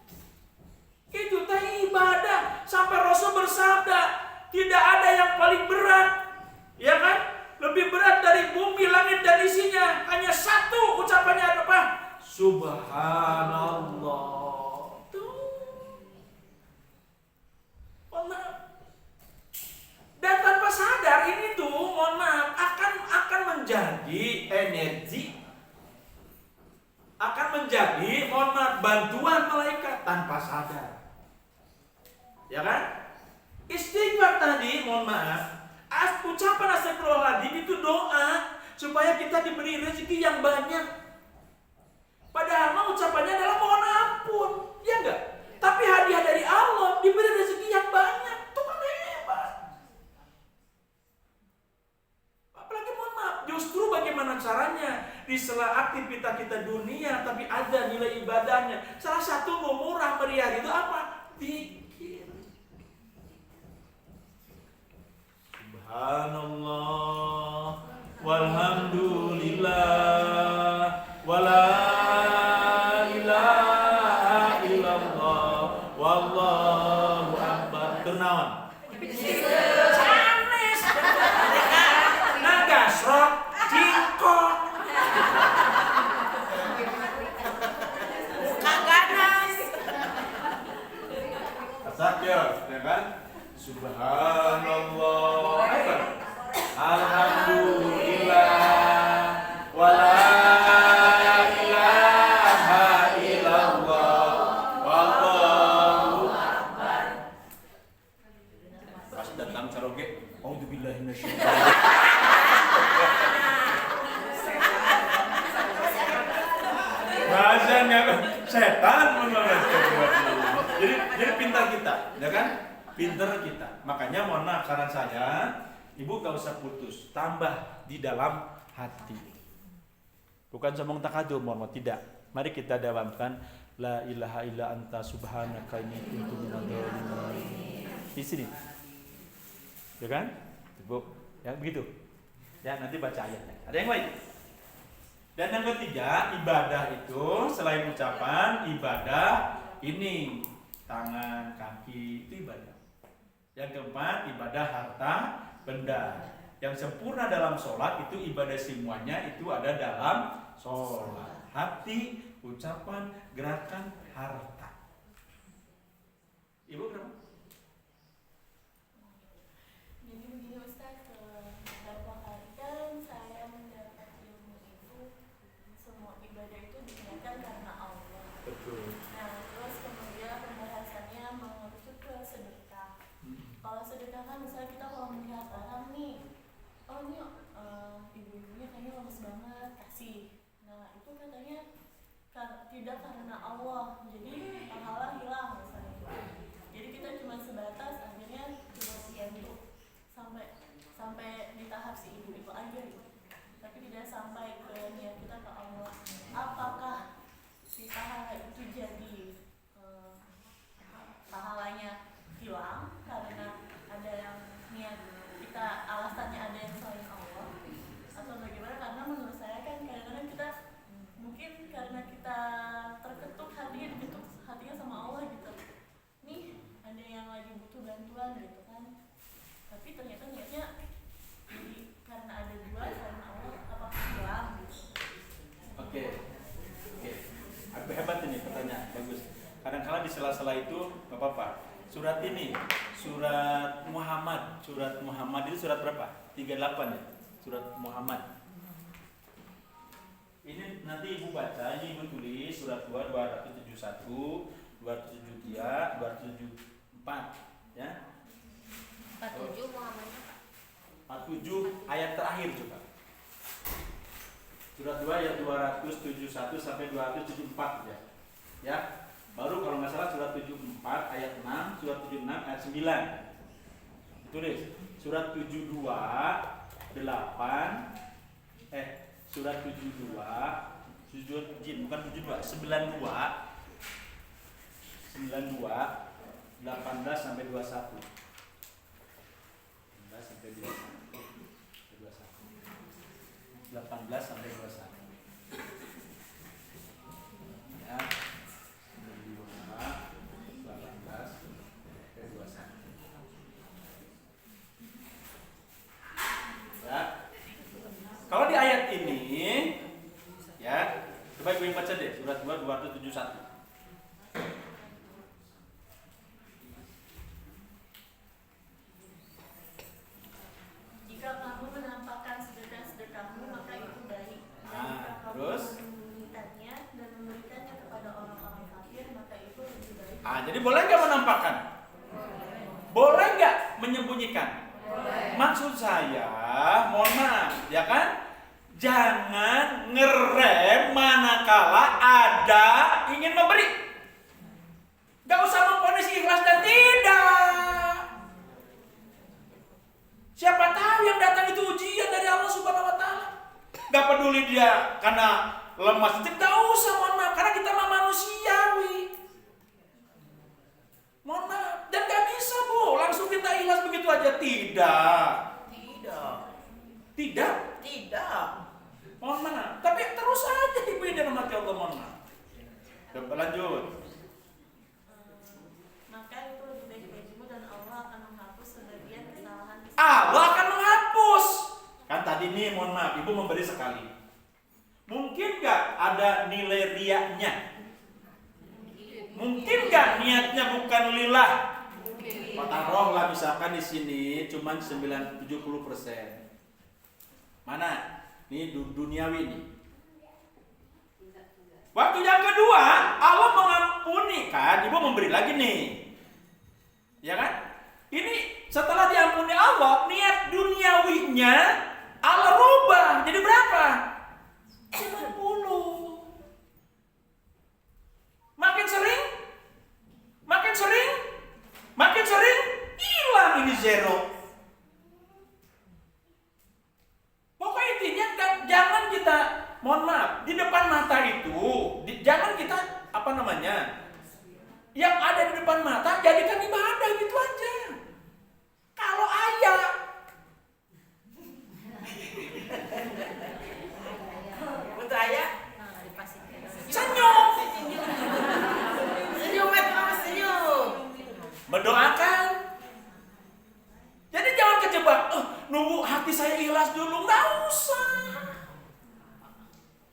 Itu teh ibadah. Sampai Rasul bersabda, tidak ada yang paling berat, ya kan? Lebih berat dari bumi, langit dan isinya. Hanya satu ucapannya apa? Subhanallah. Dan tanpa sadar ini tuh, mohon maaf, akan menjadi energi, akan menjadi, mohon maaf, bantuan malaikat tanpa sadar. Ya kan? Istighfar tadi, mohon maaf, ucapan astagfirullahaladzim itu doa supaya kita diberi rezeki yang banyak. Padahal mah ucapannya adalah mohon ampun, ya enggak? Tapi hadiah dari Allah diberi rezeki yang banyak. Itu kan hebat. Apalagi mohon maaf, justru bagaimana caranya di sela aktivitas kita dunia tapi ada nilai ibadahnya. Salah satu murah meriah itu apa? Zikir. Subhanallah walhamdulillah wala ilaha illallah wallahu akbar. Turnawan sanes nagasrok cingkok Muka ganas. Asakir, ya kan? Subhanallah, alhamdulillah, wala ilaha illallah, wallahu akbar. Pas datang caroge, a'udzubillahi minasyaitonir rajim. Bahasanya setan jadi pintar kita, ya kan? Pinter kita. Makanya mohon maaf, saran saya, ibu gak usah putus, tambah di dalam hati. Bukan sombong takadzub, mohon maaf, tidak. Mari kita dawamkan la ilaha illa anta subhanaka inni kuntu minadz dzalimin. Di sini. Ya kan? Ibu, ya begitu. Ya, nanti baca ayatnya. Ada yang lain? Dan yang ketiga, ibadah itu selain ucapan, ibadah ini tangan, kaki, itu ibadah. Yang keempat, ibadah harta benda. Yang sempurna dalam sholat itu ibadah semuanya itu ada dalam sholat. Hati, ucapan, gerakan, harta. Ibu kenapa? Jadi begini Ustaz, beberapa kali kan saya mendapat ilmu itu semua ibadah itu diniatkan karena Allah. Betul. Nah, terus kemudian pembahasannya mengerucut ke sedekah. Kalau sedekah kan misalnya kita kalau melihat orang nih, oh ini ibu-ibunya kayaknya lemes banget, kasih. Nah itu katanya tidak karena Allah, jadi pahala hilang misalnya. Jadi kita cuma sebatas akhirnya cuma bagian tuh sampai di tahap si ibu itu aja gitu. Tapi tidak sampai ke niat kita ke Allah. Apakah si pahala itu jadi pahalanya hilang karena ada yang niat kita alasannya ada yang selain Allah atau bagaimana? Karena menurut saya kan kadang-kadang kita mungkin karena kita terketuk hatinya sama Allah gitu. Nih ada yang lagi butuh bantuan gitu kan. Tapi ternyata niatnya jadi karena ada dua selain Allah apakah hilang gitu. Oke. Hebat ini pertanyaan, bagus. Kadang-kadang di sela-sela itu nggak apa-apa. Surat ini, surat Muhammad itu surat berapa? 38 ya, surat Muhammad. Ini nanti ibu baca, ini ibu tulis surat 2, 271, 273, 274, ya. 47 Muhammadnya Pak. 47 ayat terakhir coba. Surat 2 ayat 271 sampai 274 ya. Ya. Baru kalau nggak salah surat 74 ayat 6, surat 76 ayat 9. Tulis. Surat 72 8 surat 72 jin bukan 72 92 18 sampai 21. 18 sampai 21. 18 sampai 21. Ya. 18 ya. Kalau di ayat ini ya, coba ibu baca deh surat 2 271. Jika kamu menampakkan sedekah-sedekahmu maka itu baik. Terus Menyembunyikannya dan memberikannya kepada orang-orang kafir maka itu lebih baik. Jadi boleh nggak menampakkan? Boleh nggak menyembunyikan? Maksud saya, mohon maaf, ya kan? Jangan ngerem manakala ada ingin memberi. Gak usah memponis ikhlas dan tidak. Siapa tahu yang datang itu ujian dari Allah Subhanahu Wa Taala. Gak peduli dia karena lemas, gak usah, mohon maaf, karena kita mah manusiawi. Mohon maaf, dan gak bisa bu, langsung kita ikhlas begitu aja, tidak. Mohon maaf, tapi terus aja ibu ini mati Allah, mohon maaf. Coba lanjut. Maka itu lebih baik bagimu dan Allah akan menghapus sebagian kesalahan. Allah akan menghapus. Kan tadi nih, mohon maaf, ibu memberi sekali. Mungkin gak ada nilai riaknya? Mungkin gak niatnya bukan lillah? Taruhlah misalkan di sini cuma 70%. Mana? Ini duniawi nih. Waktu yang kedua Allah mengampuni kan, ibu memberi lagi nih, ya kan? Ini setelah diampuni Allah, niat duniawinya Allah rubah jadi berapa? 50. Makin sering hilang ini zero. Pokoknya intinya jangan kita, mohon maaf, di depan mata itu jangan kita yang ada di depan mata jadikan ibadah gitu aja. Kalau ayah Untuk ayah senyum, senyum. mendoakan. Jadi jangan kejebak, nunggu hati saya ikhlas dulu, nggak usah.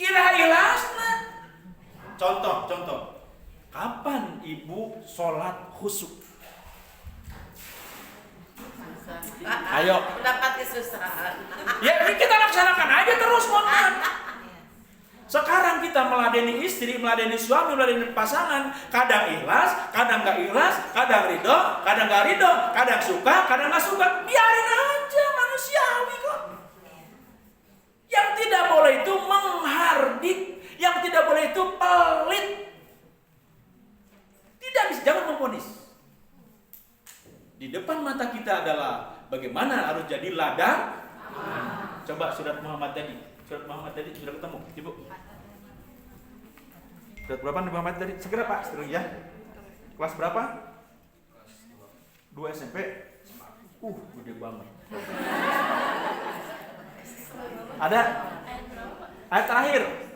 Ikhlas. Contoh. Kapan ibu sholat khusyuk? Ayo. Mendapat kesusahan. Ya kita laksanakan aja terus, mohon. Sekarang kita meladeni istri, meladeni suami, meladeni pasangan. Kadang ikhlas, kadang nggak ikhlas, kadang ridho, kadang nggak ridho, kadang suka, kadang nggak suka. Biarin aja, manusiawi kok. Yang tidak boleh itu menghardik, yang tidak boleh itu pelit. Tidak bisa, jangan memponis. Di depan depan mata kita adalah bagaimana harus jadi ladang. Coba surat Muhammad tadi sudah ketemu, Ibu. Surat berapa nih Muhammad tadi? Segera Pak, segera ya. Kelas berapa? 2 SMP. Gede banget. Ada? Ayat terakhir.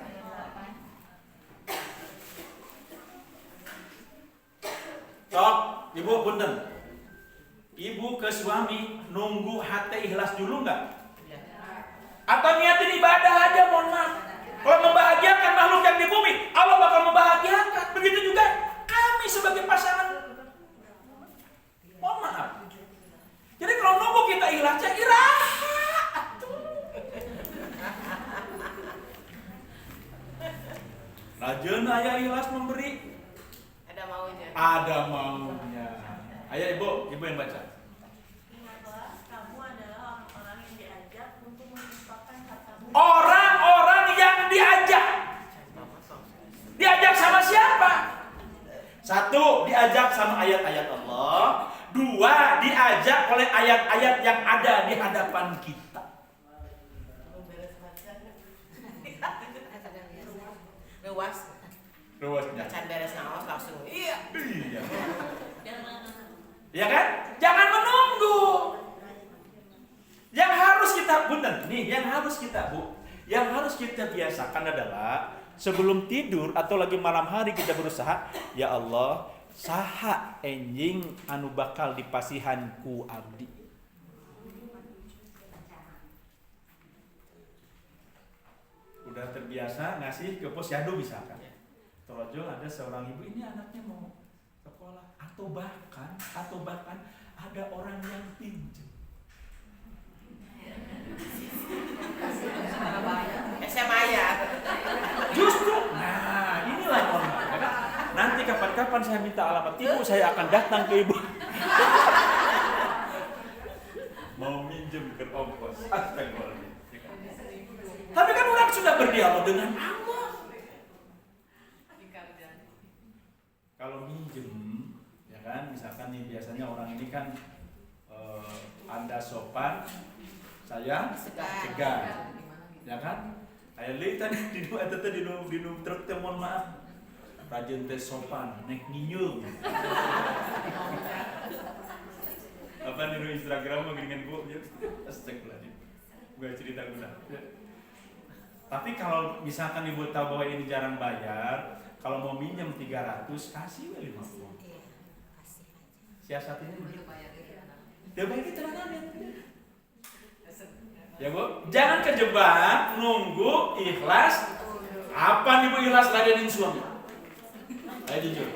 Sok, Ibu punten. Ibu ke suami nunggu hati ikhlas dulu nggak? Atau niatin ibadah aja, mohon maaf. Kalau membahagiakan makhluk yang di bumi, Allah bakal membahagiakan. Begitu juga kami sebagai pasangan. Mohon maaf. Jadi kalau nunggu kita ikhlasnya irahat. Rajin ayah ikhlas memberi. Ada maunya. Ada maunya. Ayo Ibu yang baca. Ingatlah, kamu adalah orang-orang yang diajak untuk menginfakkan hartamu. Orang-orang yang diajak. Diajak sama siapa? 1, diajak sama ayat-ayat Allah. 2, diajak oleh ayat-ayat yang ada di hadapan kita. Ruasnya. Can beres naos langsung. Iya. Ya kan? Jangan menunggu. Yang harus kita yang harus kita biasakan adalah sebelum tidur atau lagi malam hari kita berusaha, ya Allah, saha enjing anu bakal dipasihanku abdi. Udah terbiasa ngasih ke posyandu misalkan. Terojol ada seorang ibu, ini anaknya mau sekolah atau bahkan ada orang yang pinjam. SMA ya. Justru, nah inilah orang. Nanti kapan-kapan saya minta alamat ibu, saya akan datang ke ibu. Mau minjem ke ongkos. Astagfirullahaladzim. Tapi kan orang sudah berdialog dengan Allah. Kalau minjem, ya kan, misalkan nih biasanya orang ini kan Anda sopan, saya segan, ya kan? Ayah lihat tadi di truk teh, mohon maaf, rajin teh sopan, nek nyinyum. Apa nih Instagram dengan gua, astagfirullahaladzim, gue cerita guna. Tapi kalau misalkan ibu tahu bahwa ini jarang bayar, kalau mau minjem 300, kasih 50. Siasatnya dia bayar kita ya Bu, jangan kejebak nunggu ikhlas. Apa nih Bu ikhlas ladenin suami? Ayo jujur.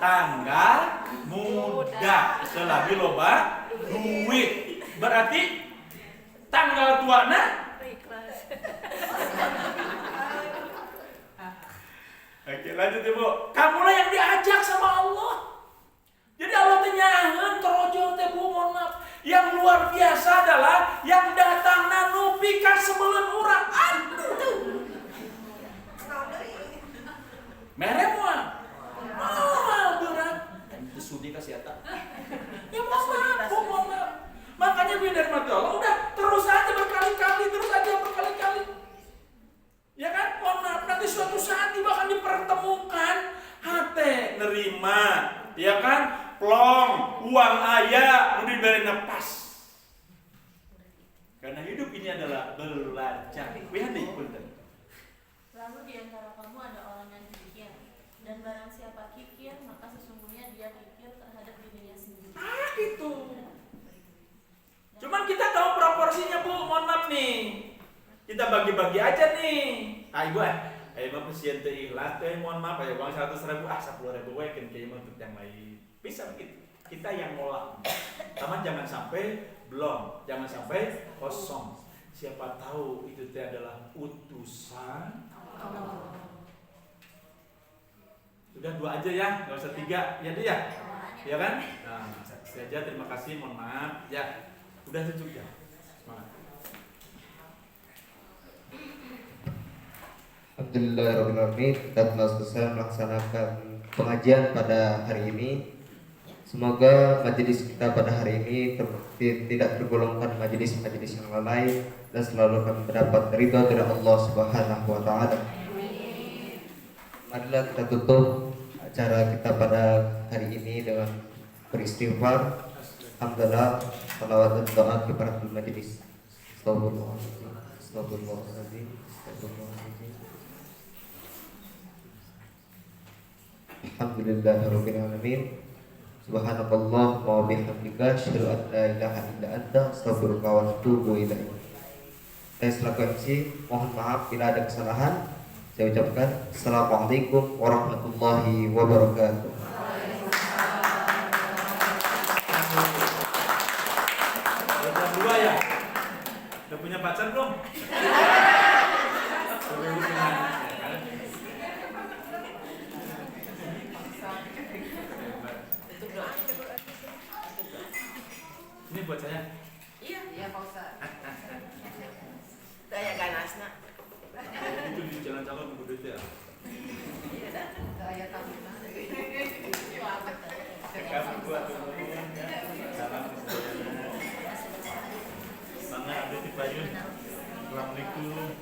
Tanggal muda selagi loba duit. Berarti tanggal tuana Oke, lanjut Ibu. Kamulah yang diajak sama Allah. Jadi Allah tenyahan terojol teh Bu, mohon maaf. Yang luar biasa adalah yang datang nanupi ka sebelum urang. Aduh. Mere moal. Moal durang. Itu sudi kasih eta. Ya mohon maaf. Makanya gue dari mata Allah udah terus aja berkali-kali. Ya kan? Mohon maaf, nanti suatu saat tiba akan dipertemukan hati nerima, ya kan? Plong, uang ayah, udah diberi pas. Karena hidup ini adalah belajar. Lalu di antara kamu ada orang yang kikir, dan barang siapa kikir, maka sesungguhnya dia kikir terhadap dirinya sendiri. Gitu. Cuman kita tahu proporsinya Bu, mohon maaf nih. Kita bagi-bagi aja nih. Ibu mah pasien teh ikhlas teh, mohon maaf ya uang 100.000, 10.000 we kan kieu untuk yang lain. Bisa begitu. Kita yang ngolah. Taman jangan sampai belum, jangan sampai kosong. Siapa tahu itu teh adalah utusan Allah. Sudah 2 aja ya, enggak usah 3. Ya dia. Ya kan? Nah, saja terima kasih, mohon maaf. Ya. Udah cukup ya. Semangat. Alhamdulillahirrahmanirrahim. Kita telah selesai melaksanakan pengajian pada hari ini. Semoga majelis kita pada hari ini tidak tergolongkan majelis-majelis yang lalai dan selalu akan mendapat ridha dari Allah Subhanahu wa taala. Marilah kita tutup acara kita pada hari ini dengan beristighfar, hamdalah, salawat dan doa kepada majelis. Astagfirullahaladzim, astagfirullahaladzim, astagfirullahaladzim. Alhamdulillahirabbil alamin. Subhanakallah wa bihamdika asyhadu an la ilaha illa anta astaghfiruka wa atubu ilaik. Saya selaku MC mohon maaf bila ada kesalahan. Saya ucapkan Assalamualaikum warahmatullahi wabarakatuh. Udah dua ya? Udah punya pacar belum? Ini buat saya. Iya. Iya, Pak Ustaz. Saya ganasna. Itu di jalan-jalan nunggu duit ya. Iya dah. Saya tahu. Kasih buat teman-teman ya. Salam semuanya. Semangat ada di Payun. Assalamualaikum.